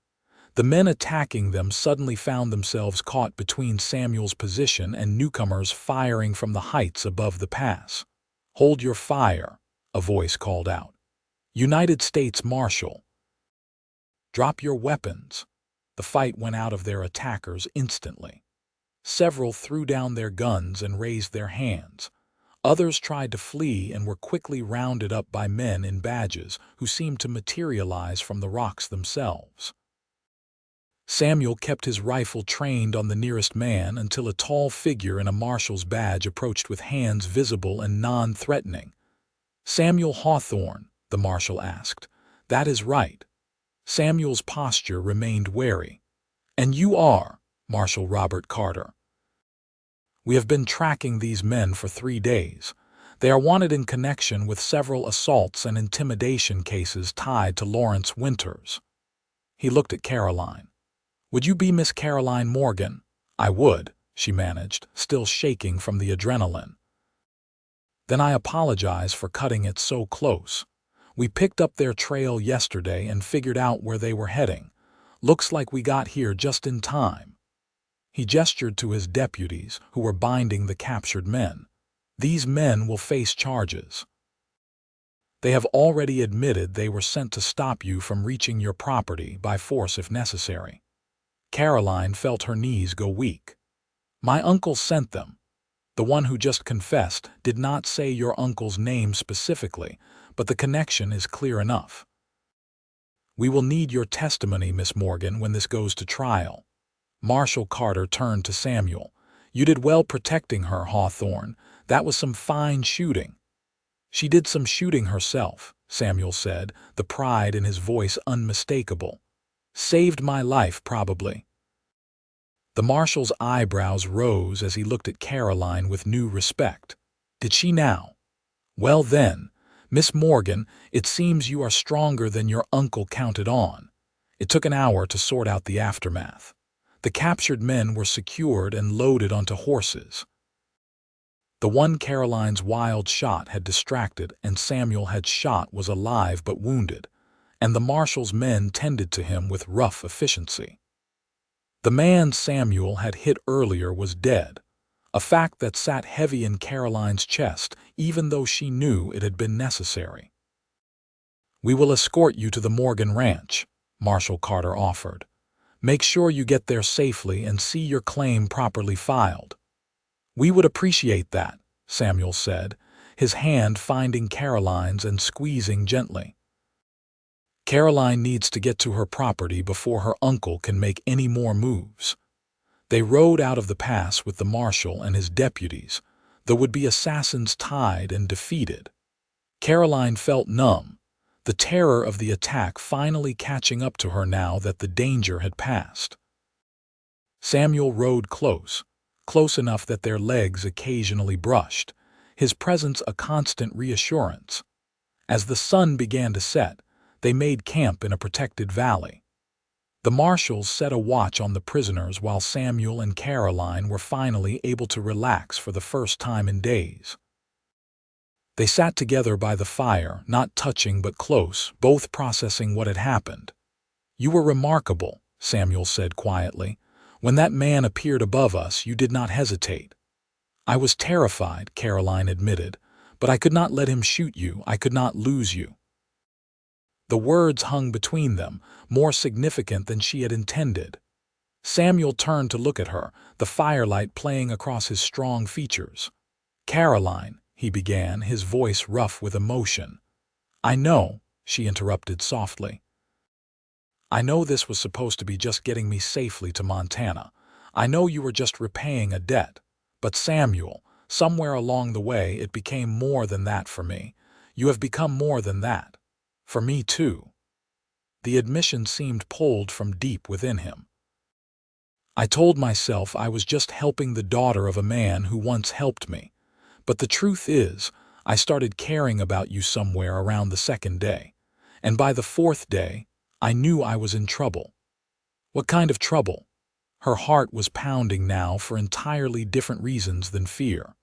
S1: The men attacking them suddenly found themselves caught between Samuel's position and newcomers firing from the heights above the pass. "Hold your fire," a voice called out. "United States Marshal." "Drop your weapons." The fight went out of their attackers instantly. Several threw down their guns and raised their hands. Others tried to flee and were quickly rounded up by men in badges who seemed to materialize from the rocks themselves. Samuel kept his rifle trained on the nearest man until a tall figure in a marshal's badge approached with hands visible and non-threatening. "Samuel Hawthorne?" the marshal asked. "That is right." Samuel's posture remained wary. "And you are?" Marshal Robert Carter. "We have been tracking these men for 3 days. They are wanted in connection with several assaults and intimidation cases tied to Lawrence Winters." He looked at Caroline. "Would you be Miss Caroline Morgan?" "I would," she managed, still shaking from the adrenaline. "Then I apologize for cutting it so close. We picked up their trail yesterday and figured out where they were heading. Looks like we got here just in time." He gestured to his deputies, who were binding the captured men. "These men will face charges. They have already admitted they were sent to stop you from reaching your property by force if necessary." Caroline felt her knees go weak. "My uncle sent them." The one who just confessed did not say your uncle's name specifically, but the connection is clear enough. "We will need your testimony, Miss Morgan, when this goes to trial." Marshal Carter turned to Samuel. "You did well protecting her, Hawthorne. That was some fine shooting." "She did some shooting herself," Samuel said, the pride in his voice unmistakable. "Saved my life, probably." The marshal's eyebrows rose as he looked at Caroline with new respect. "Did she now? Well then, Miss Morgan, it seems you are stronger than your uncle counted on." It took an hour to sort out the aftermath. The captured men were secured and loaded onto horses. The one Caroline's wild shot had distracted and Samuel had shot was alive but wounded, and the marshal's men tended to him with rough efficiency. The man Samuel had hit earlier was dead, a fact that sat heavy in Caroline's chest even though she knew it had been necessary. "We will escort you to the Morgan Ranch," Marshal Carter offered. "Make sure you get there safely and see your claim properly filed." "We would appreciate that," Samuel said, his hand finding Caroline's and squeezing gently. "Caroline needs to get to her property before her uncle can make any more moves." They rode out of the pass with the marshal and his deputies, the would-be assassins tied and defeated. Caroline felt numb, the terror of the attack finally catching up to her now that the danger had passed. Samuel rode close enough that their legs occasionally brushed, his presence a constant reassurance. As the sun began to set, they made camp in a protected valley. The marshals set a watch on the prisoners while Samuel and Caroline were finally able to relax for the first time in days. They sat together by the fire, not touching but close, both processing what had happened. "You were remarkable," Samuel said quietly. "When that man appeared above us, you did not hesitate." "I was terrified," Caroline admitted, "but I could not let him shoot you. I could not lose you." The words hung between them, more significant than she had intended. Samuel turned to look at her, the firelight playing across his strong features. "Caroline," he began, his voice rough with emotion. "I know," she interrupted softly. "I know this was supposed to be just getting me safely to Montana. I know you were just repaying a debt. But Samuel, somewhere along the way it became more than that for me. You have become more than that. For me too." The admission seemed pulled from deep within him. "I told myself I was just helping the daughter of a man who once helped me. But the truth is, I started caring about you somewhere around the 2nd day. And by the 4th day, I knew I was in trouble." "What kind of trouble?" Her heart was pounding now for entirely different reasons than fear.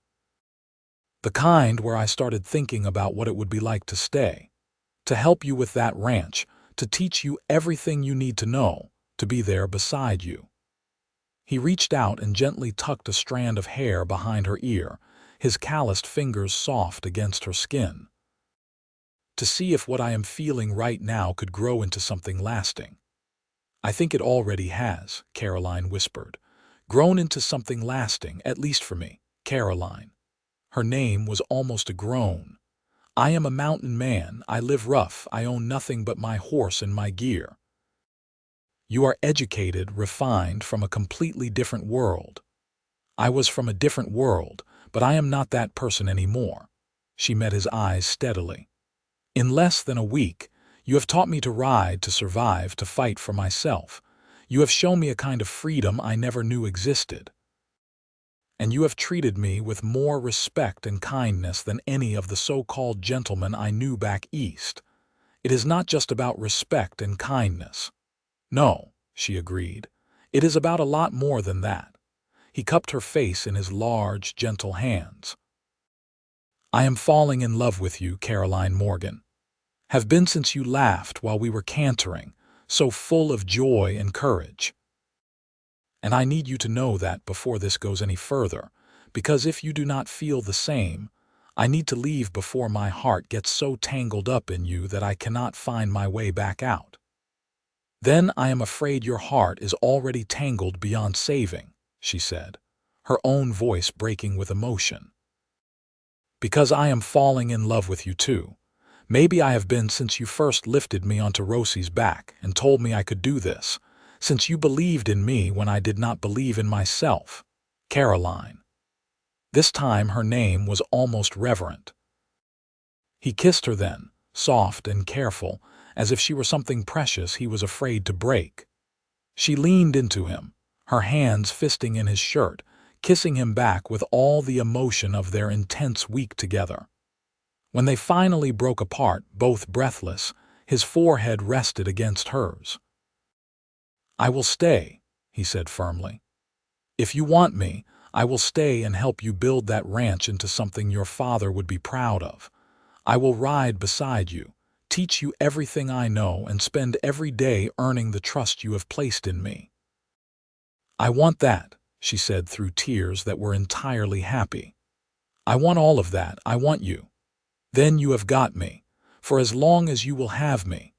S1: "The kind where I started thinking about what it would be like to stay. To help you with that ranch, to teach you everything you need to know, to be there beside you." He reached out and gently tucked a strand of hair behind her ear, his calloused fingers soft against her skin. "To see if what I am feeling right now could grow into something lasting." "I think it already has," Caroline whispered. "Grown into something lasting, at least for me, Caroline." Her name was almost a groan. "I am a mountain man. I live rough. I own nothing but my horse and my gear." "You are educated, refined, from a completely different world." "I was from a different world, but I am not that person anymore." She met his eyes steadily. "In less than a week, you have taught me to ride, to survive, to fight for myself. You have shown me a kind of freedom I never knew existed. And you have treated me with more respect and kindness than any of the so-called gentlemen I knew back east. It is not just about respect and kindness." "No," she agreed. "It is about a lot more than that." He cupped her face in his large, gentle hands. "I am falling in love with you, Caroline Morgan. Have been since you laughed while we were cantering, so full of joy and courage. And I need you to know that before this goes any further, because if you do not feel the same, I need to leave before my heart gets so tangled up in you that I cannot find my way back out. Then I am afraid your heart is already tangled beyond saving," she said, her own voice breaking with emotion. "Because I am falling in love with you too. Maybe I have been since you first lifted me onto Rosie's back and told me I could do this, since you believed in me when I did not believe in myself. Caroline." This time her name was almost reverent. He kissed her then, soft and careful, as if she were something precious he was afraid to break. She leaned into him, her hands fisting in his shirt, kissing him back with all the emotion of their intense week together. When they finally broke apart, both breathless, his forehead rested against hers. "I will stay," he said firmly. "If you want me, I will stay and help you build that ranch into something your father would be proud of. I will ride beside you, teach you everything I know, and spend every day earning the trust you have placed in me." "I want that," she said through tears that were entirely happy. "I want all of that. I want you. Then you have got me, for as long as you will have me."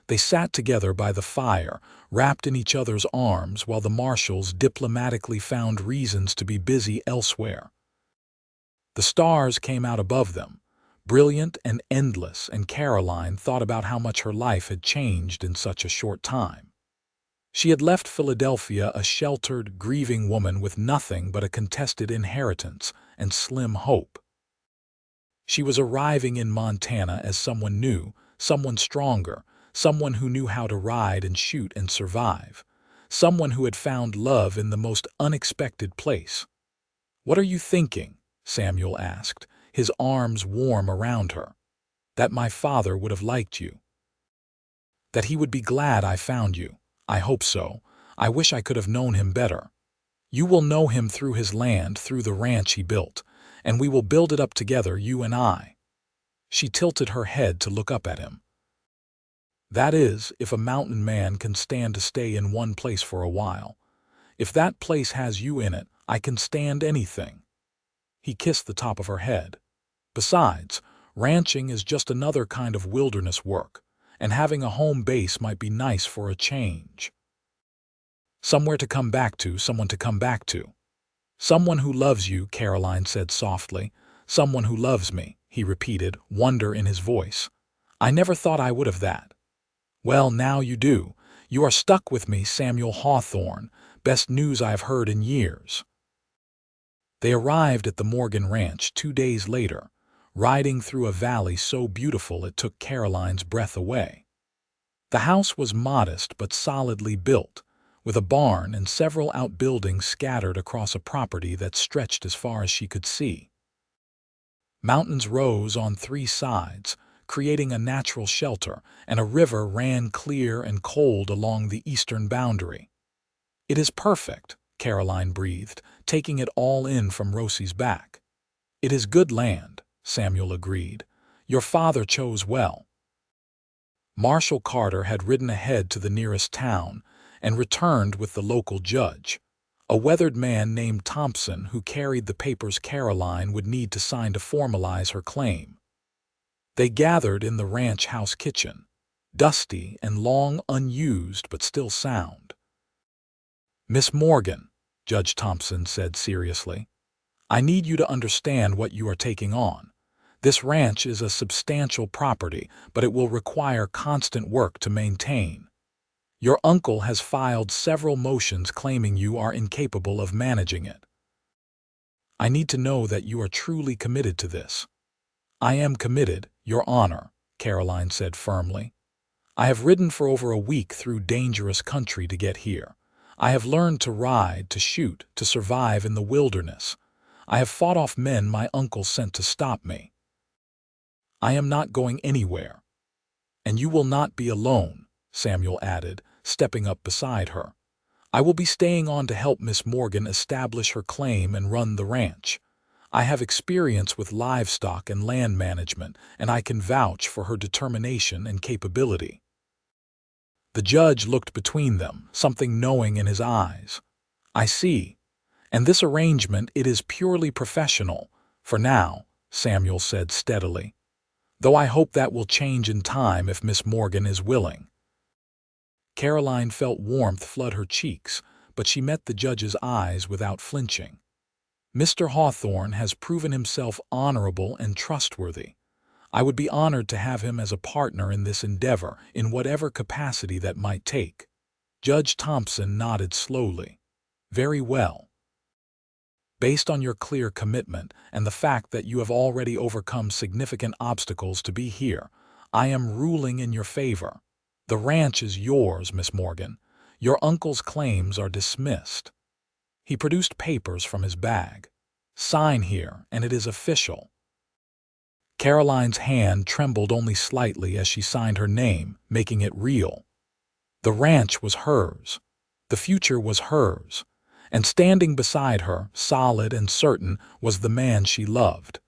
S1: They sat together by the fire, wrapped in each other's arms, while the marshals diplomatically found reasons to be busy elsewhere. The stars came out above them, brilliant and endless, and Caroline thought about how much her life had changed in such a short time. She had left Philadelphia a sheltered, grieving woman with nothing but a contested inheritance and slim hope. She was arriving in Montana as someone new, someone stronger, someone who knew how to ride and shoot and survive, someone who had found love in the most unexpected place. "What are you thinking?" Samuel asked, his arms warm around her. "That my father would have liked you. That he would be glad I found you. I hope so. I wish I could have known him better. You will know him through his land, through the ranch he built, and we will build it up together, you and I." She tilted her head to look up at him. "That is, if a mountain man can stand to stay in one place for a while. If that place has you in it, I can stand anything." He kissed the top of her head. "Besides, ranching is just another kind of wilderness work, and having a home base might be nice for a change. Somewhere to come back to, someone to come back to." "Someone who loves you," Caroline said softly. "Someone who loves me," he repeated, wonder in his voice. "I never thought I would have that." "Well, now you do. You are stuck with me, Samuel Hawthorne. Best news I have heard in years." They arrived at the Morgan Ranch 2 days later, riding through a valley so beautiful it took Caroline's breath away. The house was modest but solidly built, with a barn and several outbuildings scattered across a property that stretched as far as she could see. Mountains rose on 3 sides, creating a natural shelter, and a river ran clear and cold along the eastern boundary. "It is perfect," Caroline breathed, taking it all in from Rosie's back. "It is good land," Samuel agreed. "Your father chose well." Marshal Carter had ridden ahead to the nearest town and returned with the local judge, a weathered man named Thompson who carried the papers Caroline would need to sign to formalize her claim. They gathered in the ranch house kitchen, dusty and long unused but still sound. "Miss Morgan," Judge Thompson said seriously, I need you to understand what you are taking on. This ranch is a substantial property, but it will require constant work to maintain. Your uncle has filed several motions claiming you are incapable of managing it. I need to know that you are truly committed to this. I am committed, Your Honor, Caroline said firmly. I have ridden for over a week through dangerous country to get here. I have learned to ride, to shoot, to survive in the wilderness. I have fought off men my uncle sent to stop me. I am not going anywhere. And you will not be alone, Samuel added, stepping up beside her. I will be staying on to help Miss Morgan establish her claim and run the ranch. I have experience with livestock and land management, and I can vouch for her determination and capability. The judge looked between them, something knowing in his eyes. I see. And this arrangement, it is purely professional, for now, Samuel said steadily. Though I hope that will change in time if Miss Morgan is willing. Caroline felt warmth flood her cheeks, but she met the judge's eyes without flinching. Mr. Hawthorne has proven himself honorable and trustworthy. I would be honored to have him as a partner in this endeavor, in whatever capacity that might take. Judge Thompson nodded slowly. Very well. Based on your clear commitment and the fact that you have already overcome significant obstacles to be here, I am ruling in your favor. The ranch is yours, Miss Morgan. Your uncle's claims are dismissed. He produced papers from his bag. Sign here, and it is official. Caroline's hand trembled only slightly as she signed her name, making it real. The ranch was hers. The future was hers. And standing beside her, solid and certain, was the man she loved.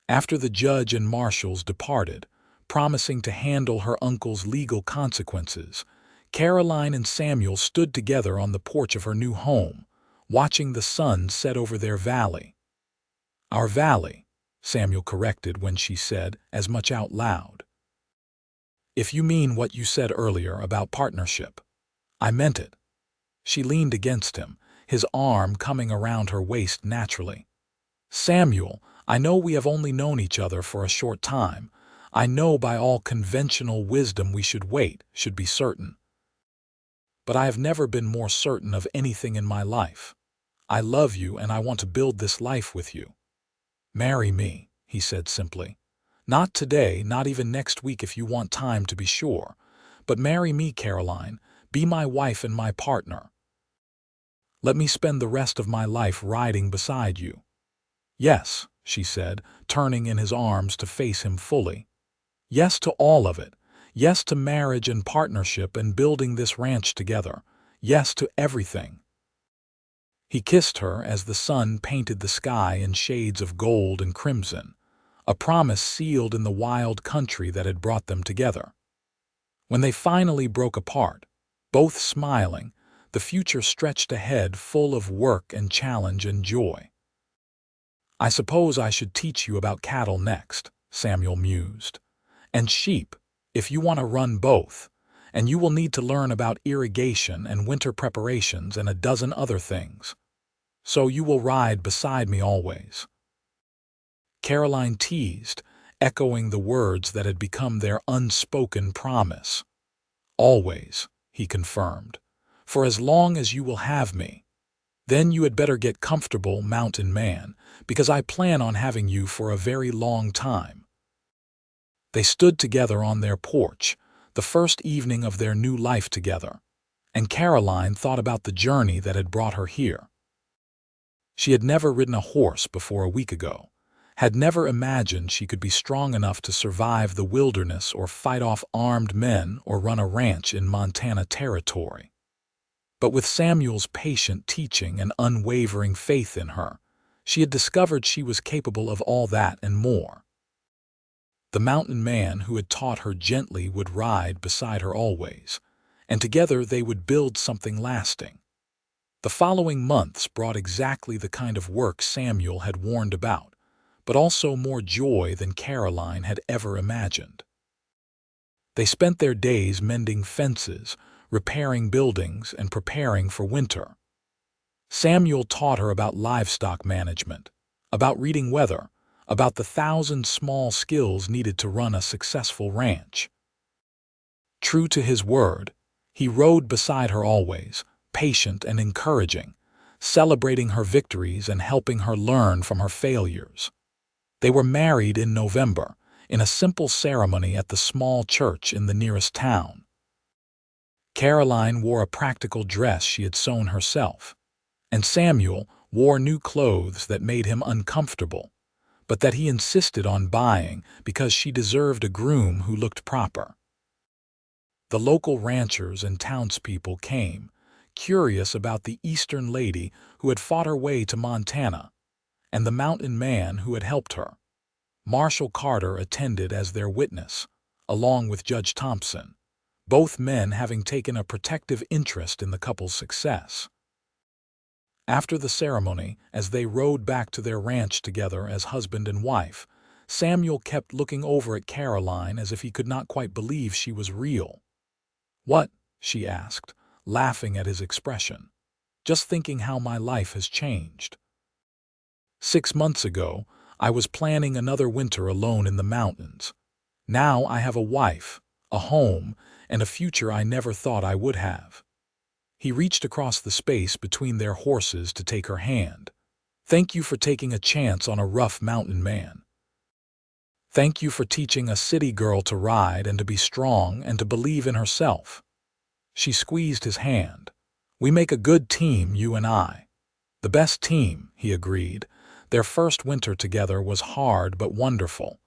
S1: After the judge and marshals departed, promising to handle her uncle's legal consequences, Caroline and Samuel stood together on the porch of her new home, watching the sun set over their valley. Our valley, Samuel corrected when she said, as much out loud. If you mean what you said earlier about partnership, I meant it. She leaned against him, his arm coming around her waist naturally. Samuel, I know we have only known each other for a short time. I know by all conventional wisdom we should wait, should be certain. But I have never been more certain of anything in my life. I love you and I want to build this life with you. Marry me, he said simply. Not today, not even next week if you want time to be sure. But marry me, Caroline. Be my wife and my partner. Let me spend the rest of my life riding beside you. Yes, she said, turning in his arms to face him fully. Yes to all of it. Yes to marriage and partnership and building this ranch together. Yes to everything. He kissed her as the sun painted the sky in shades of gold and crimson, a promise sealed in the wild country that had brought them together. When they finally broke apart, both smiling, the future stretched ahead full of work and challenge and joy. I suppose I should teach you about cattle next, Samuel mused. And sheep, if you want to run both. And you will need to learn about irrigation and winter preparations and a dozen other things. So you will ride beside me always. Caroline teased, echoing the words that had become their unspoken promise. Always, he confirmed. For as long as you will have me. Then you had better get comfortable, mountain man, because I plan on having you for a very long time. They stood together on their porch, the first evening of their new life together, and Caroline thought about the journey that had brought her here. She had never ridden a horse before a week ago, had never imagined she could be strong enough to survive the wilderness or fight off armed men or run a ranch in Montana territory. But with Samuel's patient teaching and unwavering faith in her, she had discovered she was capable of all that and more. The mountain man who had taught her gently would ride beside her always, and together they would build something lasting. The following months brought exactly the kind of work Samuel had warned about, but also more joy than Caroline had ever imagined. They spent their days mending fences, repairing buildings, and preparing for winter. Samuel taught her about livestock management, about reading weather, about the 1,000 small skills needed to run a successful ranch. True to his word, he rode beside her always, patient and encouraging, celebrating her victories and helping her learn from her failures. They were married in November, in a simple ceremony at the small church in the nearest town. Caroline wore a practical dress she had sewn herself, and Samuel wore new clothes that made him uncomfortable, but that he insisted on buying because she deserved a groom who looked proper. The local ranchers and townspeople came, curious about the Eastern lady who had fought her way to Montana, and the mountain man who had helped her. Marshal Carter attended as their witness, along with Judge Thompson, both men having taken a protective interest in the couple's success. After the ceremony, as they rode back to their ranch together as husband and wife, Samuel kept looking over at Caroline as if he could not quite believe she was real. "What?" she asked, laughing at his expression. "Just thinking how my life has changed. 6 months ago, I was planning another winter alone in the mountains. Now I have a wife, a home, and a future I never thought I would have." He reached across the space between their horses to take her hand. "Thank you for taking a chance on a rough mountain man. Thank you for teaching a city girl to ride and to be strong and to believe in herself." She squeezed his hand. "We make a good team, you and I." "The best team," he agreed. Their first winter together was hard but wonderful.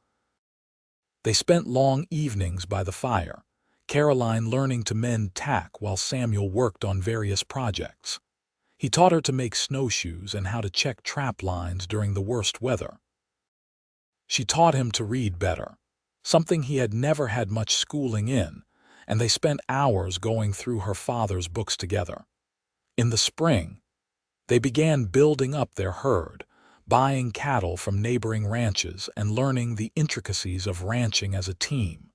S1: They spent long evenings by the fire, Caroline learning to mend tack while Samuel worked on various projects. He taught her to make snowshoes and how to check trap lines during the worst weather. She taught him to read better, something he had never had much schooling in, and they spent hours going through her father's books together. In the spring, they began building up their herd, buying cattle from neighboring ranches and learning the intricacies of ranching as a team.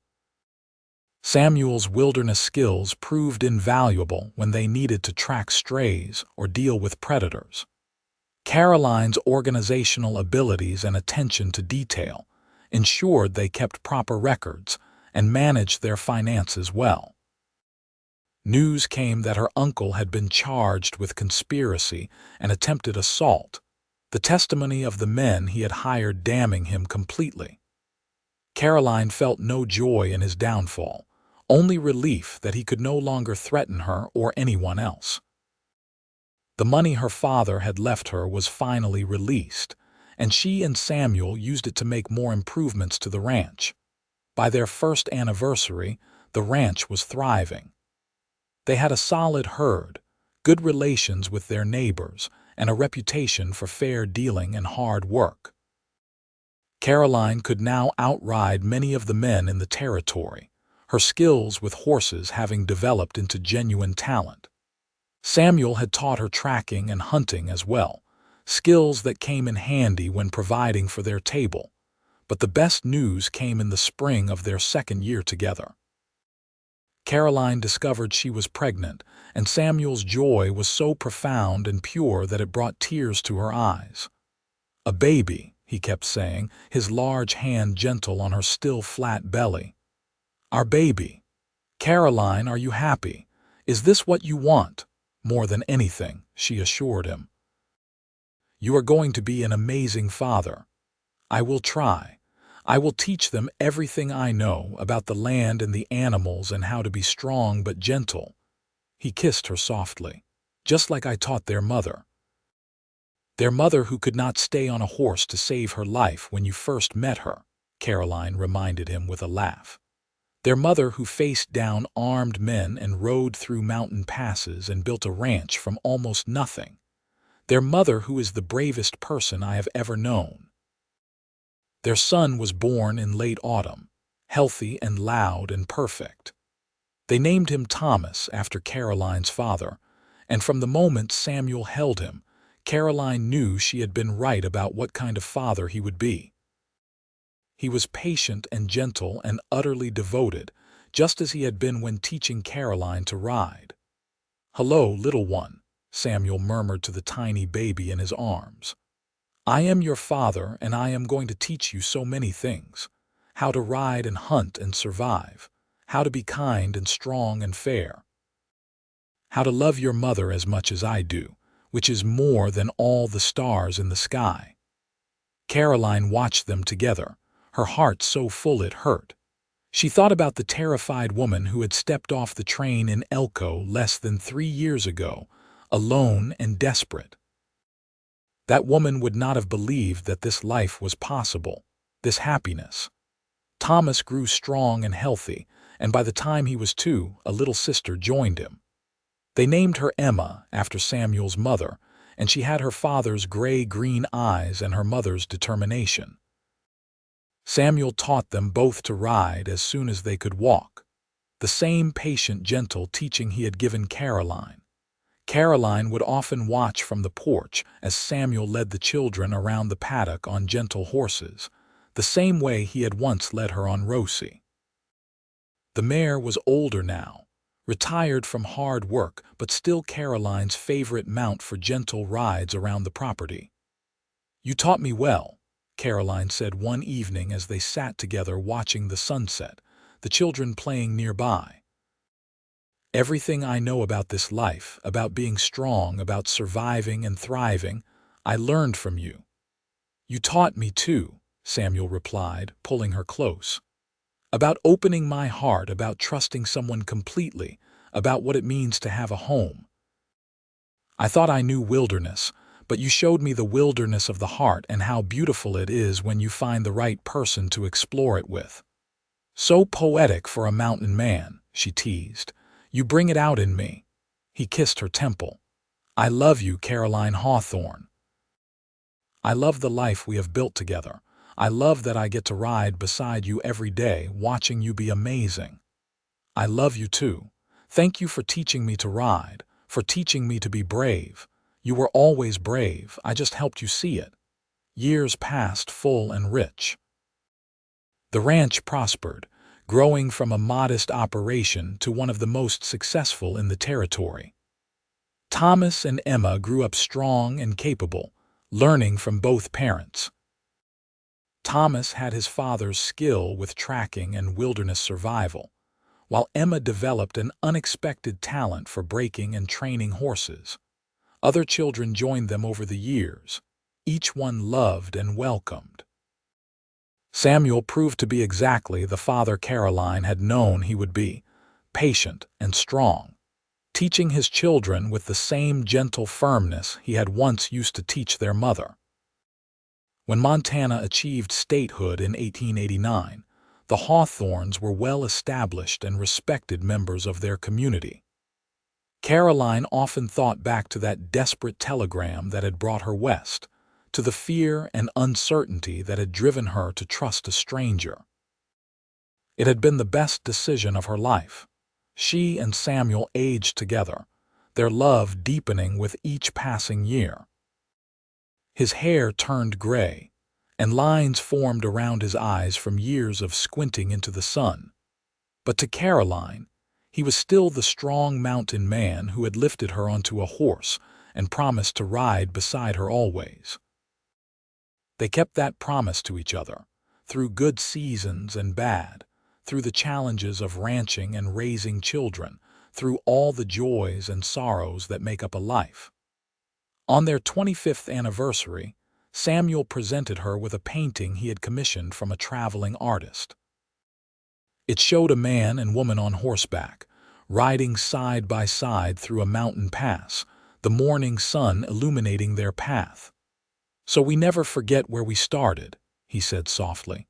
S1: Samuel's wilderness skills proved invaluable when they needed to track strays or deal with predators. Caroline's organizational abilities and attention to detail ensured they kept proper records and managed their finances well. News came that her uncle had been charged with conspiracy and attempted assault, the testimony of the men he had hired damning him completely. Caroline felt no joy in his downfall, only relief that he could no longer threaten her or anyone else. The money her father had left her was finally released, and she and Samuel used it to make more improvements to the ranch. By their first anniversary, the ranch was thriving. They had a solid herd, good relations with their neighbors, and a reputation for fair dealing and hard work. Caroline could now outride many of the men in the territory, her skills with horses having developed into genuine talent. Samuel had taught her tracking and hunting as well, skills that came in handy when providing for their table. But the best news came in the spring of their second year together. Caroline discovered she was pregnant, and Samuel's joy was so profound and pure that it brought tears to her eyes. "A baby," he kept saying, his large hand gentle on her still flat belly. "Our baby. Caroline, are you happy? Is this what you want?" "More than anything," she assured him. "You are going to be an amazing father. I will try. I will teach them everything I know about the land and the animals and how to be strong but gentle." He kissed her softly, "Just like I taught their mother. Their mother who could not stay on a horse to save her life when you first met her," Caroline reminded him with a laugh. "Their mother who faced down armed men and rode through mountain passes and built a ranch from almost nothing. Their mother who is the bravest person I have ever known." Their son was born in late autumn, healthy and loud and perfect. They named him Thomas after Caroline's father, and from the moment Samuel held him, Caroline knew she had been right about what kind of father he would be. He was patient and gentle and utterly devoted, just as he had been when teaching Caroline to ride. "Hello, little one," Samuel murmured to the tiny baby in his arms. "I am your father, and I am going to teach you so many things. How to ride and hunt and survive. How to be kind and strong and fair. How to love your mother as much as I do, which is more than all the stars in the sky." Caroline watched them together, her heart so full it hurt. She thought about the terrified woman who had stepped off the train in Elko less than 3 years ago, alone and desperate. That woman would not have believed that this life was possible, this happiness. Thomas grew strong and healthy, and by the time he was 2, a little sister joined him. They named her Emma after Samuel's mother, and she had her father's gray-green eyes and her mother's determination. Samuel taught them both to ride as soon as they could walk, the same patient, gentle teaching he had given Caroline. Caroline would often watch from the porch as Samuel led the children around the paddock on gentle horses, the same way he had once led her on Rosie. The mare was older now, retired from hard work, but still Caroline's favorite mount for gentle rides around the property. "You taught me well," Caroline said one evening as they sat together watching the sunset, the children playing nearby. "Everything I know about this life, about being strong, about surviving and thriving, I learned from you." "You taught me too," Samuel replied, pulling her close. "About opening my heart, about trusting someone completely, about what it means to have a home. I thought I knew wilderness, but you showed me the wilderness of the heart and how beautiful it is when you find the right person to explore it with." "So poetic for a mountain man," she teased. "You bring it out in me." He kissed her temple. "I love you, Caroline Hawthorne. I love the life we have built together. I love that I get to ride beside you every day, watching you be amazing. I love you too. Thank you for teaching me to ride, for teaching me to be brave. You were always brave, I just helped you see it." Years passed full and rich. The ranch prospered, growing from a modest operation to one of the most successful in the territory. Thomas and Emma grew up strong and capable, learning from both parents. Thomas had his father's skill with tracking and wilderness survival, while Emma developed an unexpected talent for breaking and training horses. Other children joined them over the years, each one loved and welcomed. Samuel proved to be exactly the father Caroline had known he would be, patient and strong, teaching his children with the same gentle firmness he had once used to teach their mother. When Montana achieved statehood in 1889, the Hawthorns were well-established and respected members of their community. Caroline often thought back to that desperate telegram that had brought her west, to the fear and uncertainty that had driven her to trust a stranger. It had been the best decision of her life. She and Samuel aged together, their love deepening with each passing year. His hair turned gray, and lines formed around his eyes from years of squinting into the sun. But to Caroline, he was still the strong mountain man who had lifted her onto a horse and promised to ride beside her always. They kept that promise to each other, through good seasons and bad, through the challenges of ranching and raising children, through all the joys and sorrows that make up a life. On their 25th anniversary, Samuel presented her with a painting he had commissioned from a traveling artist. It showed a man and woman on horseback, riding side by side through a mountain pass, the morning sun illuminating their path. "So we never forget where we started," he said softly.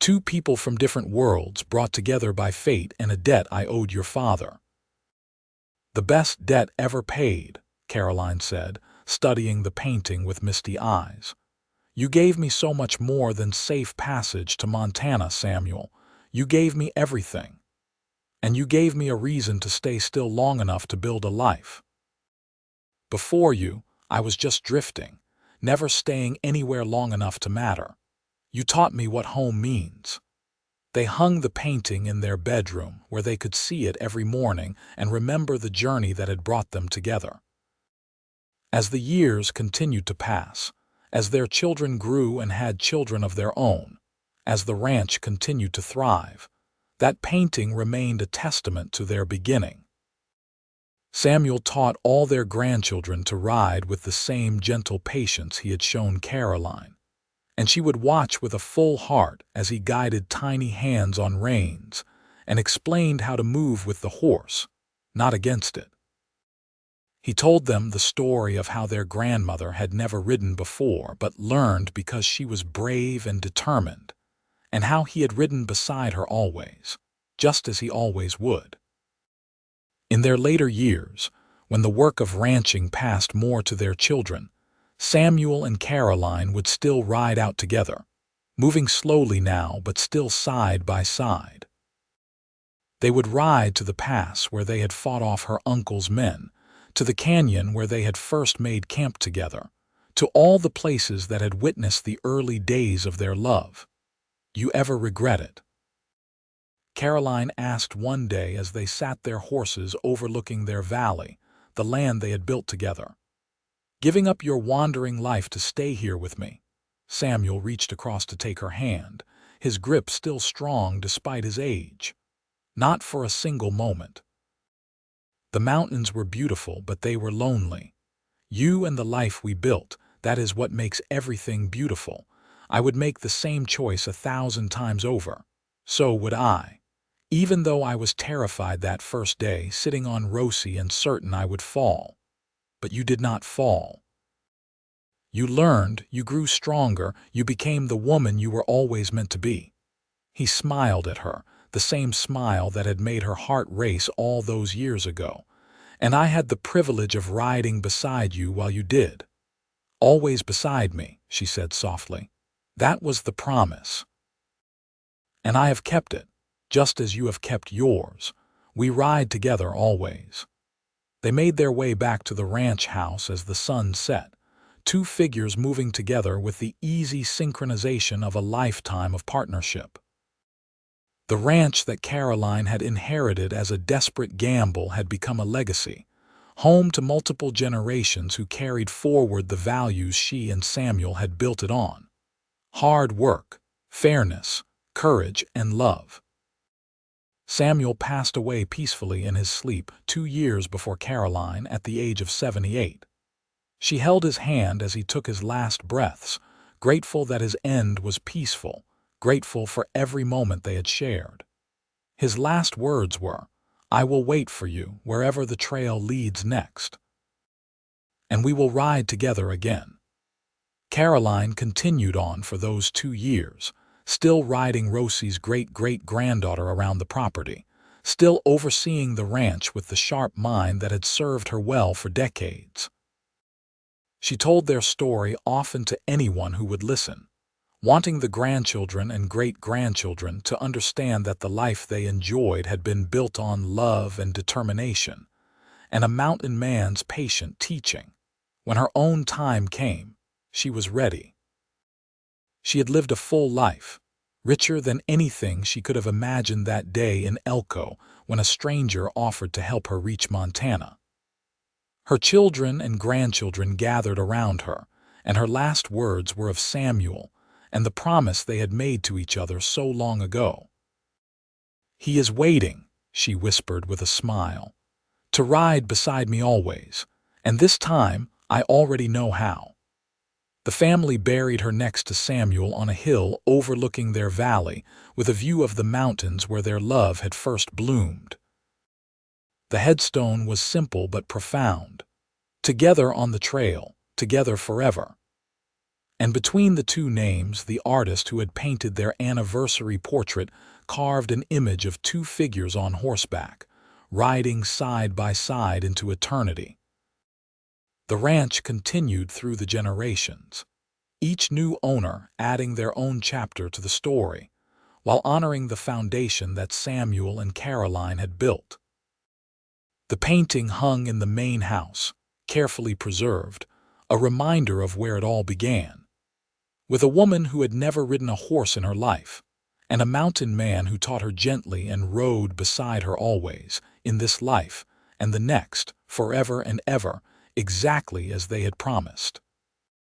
S1: "Two people from different worlds brought together by fate and a debt I owed your father." "The best debt ever paid," Caroline said, studying the painting with misty eyes. "You gave me so much more than safe passage to Montana, Samuel. You gave me everything. And you gave me a reason to stay still long enough to build a life. Before you, I was just drifting, never staying anywhere long enough to matter. You taught me what home means." They hung the painting in their bedroom where they could see it every morning and remember the journey that had brought them together. As the years continued to pass, as their children grew and had children of their own, as the ranch continued to thrive, that painting remained a testament to their beginning. Samuel taught all their grandchildren to ride with the same gentle patience he had shown Caroline, and she would watch with a full heart as he guided tiny hands on reins and explained how to move with the horse, not against it. He told them the story of how their grandmother had never ridden before but learned because she was brave and determined, and how he had ridden beside her always, just as he always would. In their later years, when the work of ranching passed more to their children, Samuel and Caroline would still ride out together, moving slowly now but still side by side. They would ride to the pass where they had fought off her uncle's men, to the canyon where they had first made camp together, to all the places that had witnessed the early days of their love. "You ever regret it?" Caroline asked one day as they sat their horses overlooking their valley, the land they had built together. "Giving up your wandering life to stay here with me?" Samuel reached across to take her hand, his grip still strong despite his age. "Not for a single moment. The mountains were beautiful, but they were lonely. You and the life we built, that is what makes everything beautiful. I would make the same choice 1,000 times over. So would I. Even though I was terrified that first day, sitting on Rosie and certain I would fall. But you did not fall. You learned, you grew stronger, you became the woman you were always meant to be." He smiled at her, the same smile that had made her heart race all those years ago. "And I had the privilege of riding beside you while you did." "Always beside me," she said softly. "That was the promise. And I have kept it, just as you have kept yours. We ride together always." They made their way back to the ranch house as the sun set, two figures moving together with the easy synchronization of a lifetime of partnership. The ranch that Caroline had inherited as a desperate gamble had become a legacy, home to multiple generations who carried forward the values she and Samuel had built it on: hard work, fairness, courage, and love. Samuel passed away peacefully in his sleep 2 years before Caroline at the age of 78. She held his hand as he took his last breaths, grateful that his end was peaceful, grateful for every moment they had shared. His last words were, "I will wait for you wherever the trail leads next. And we will ride together again." Caroline continued on for those 2 years, still riding Rosie's great-great-granddaughter around the property, still overseeing the ranch with the sharp mind that had served her well for decades. She told their story often to anyone who would listen, wanting the grandchildren and great-grandchildren to understand that the life they enjoyed had been built on love and determination, and a mountain man's patient teaching. When her own time came, she was ready. She had lived a full life, richer than anything she could have imagined that day in Elko when a stranger offered to help her reach Montana. Her children and grandchildren gathered around her, and her last words were of Samuel and the promise they had made to each other so long ago. "He is waiting," she whispered with a smile, "to ride beside me always, and this time I already know how." The family buried her next to Samuel on a hill overlooking their valley with a view of the mountains where their love had first bloomed. The headstone was simple but profound. "Together on the trail, together forever." And between the two names, the artist who had painted their anniversary portrait carved an image of 2 figures on horseback, riding side by side into eternity. The ranch continued through the generations, each new owner adding their own chapter to the story, while honoring the foundation that Samuel and Caroline had built. The painting hung in the main house, carefully preserved, a reminder of where it all began, with a woman who had never ridden a horse in her life, and a mountain man who taught her gently and rode beside her always, in this life and the next, forever and ever, exactly as they had promised.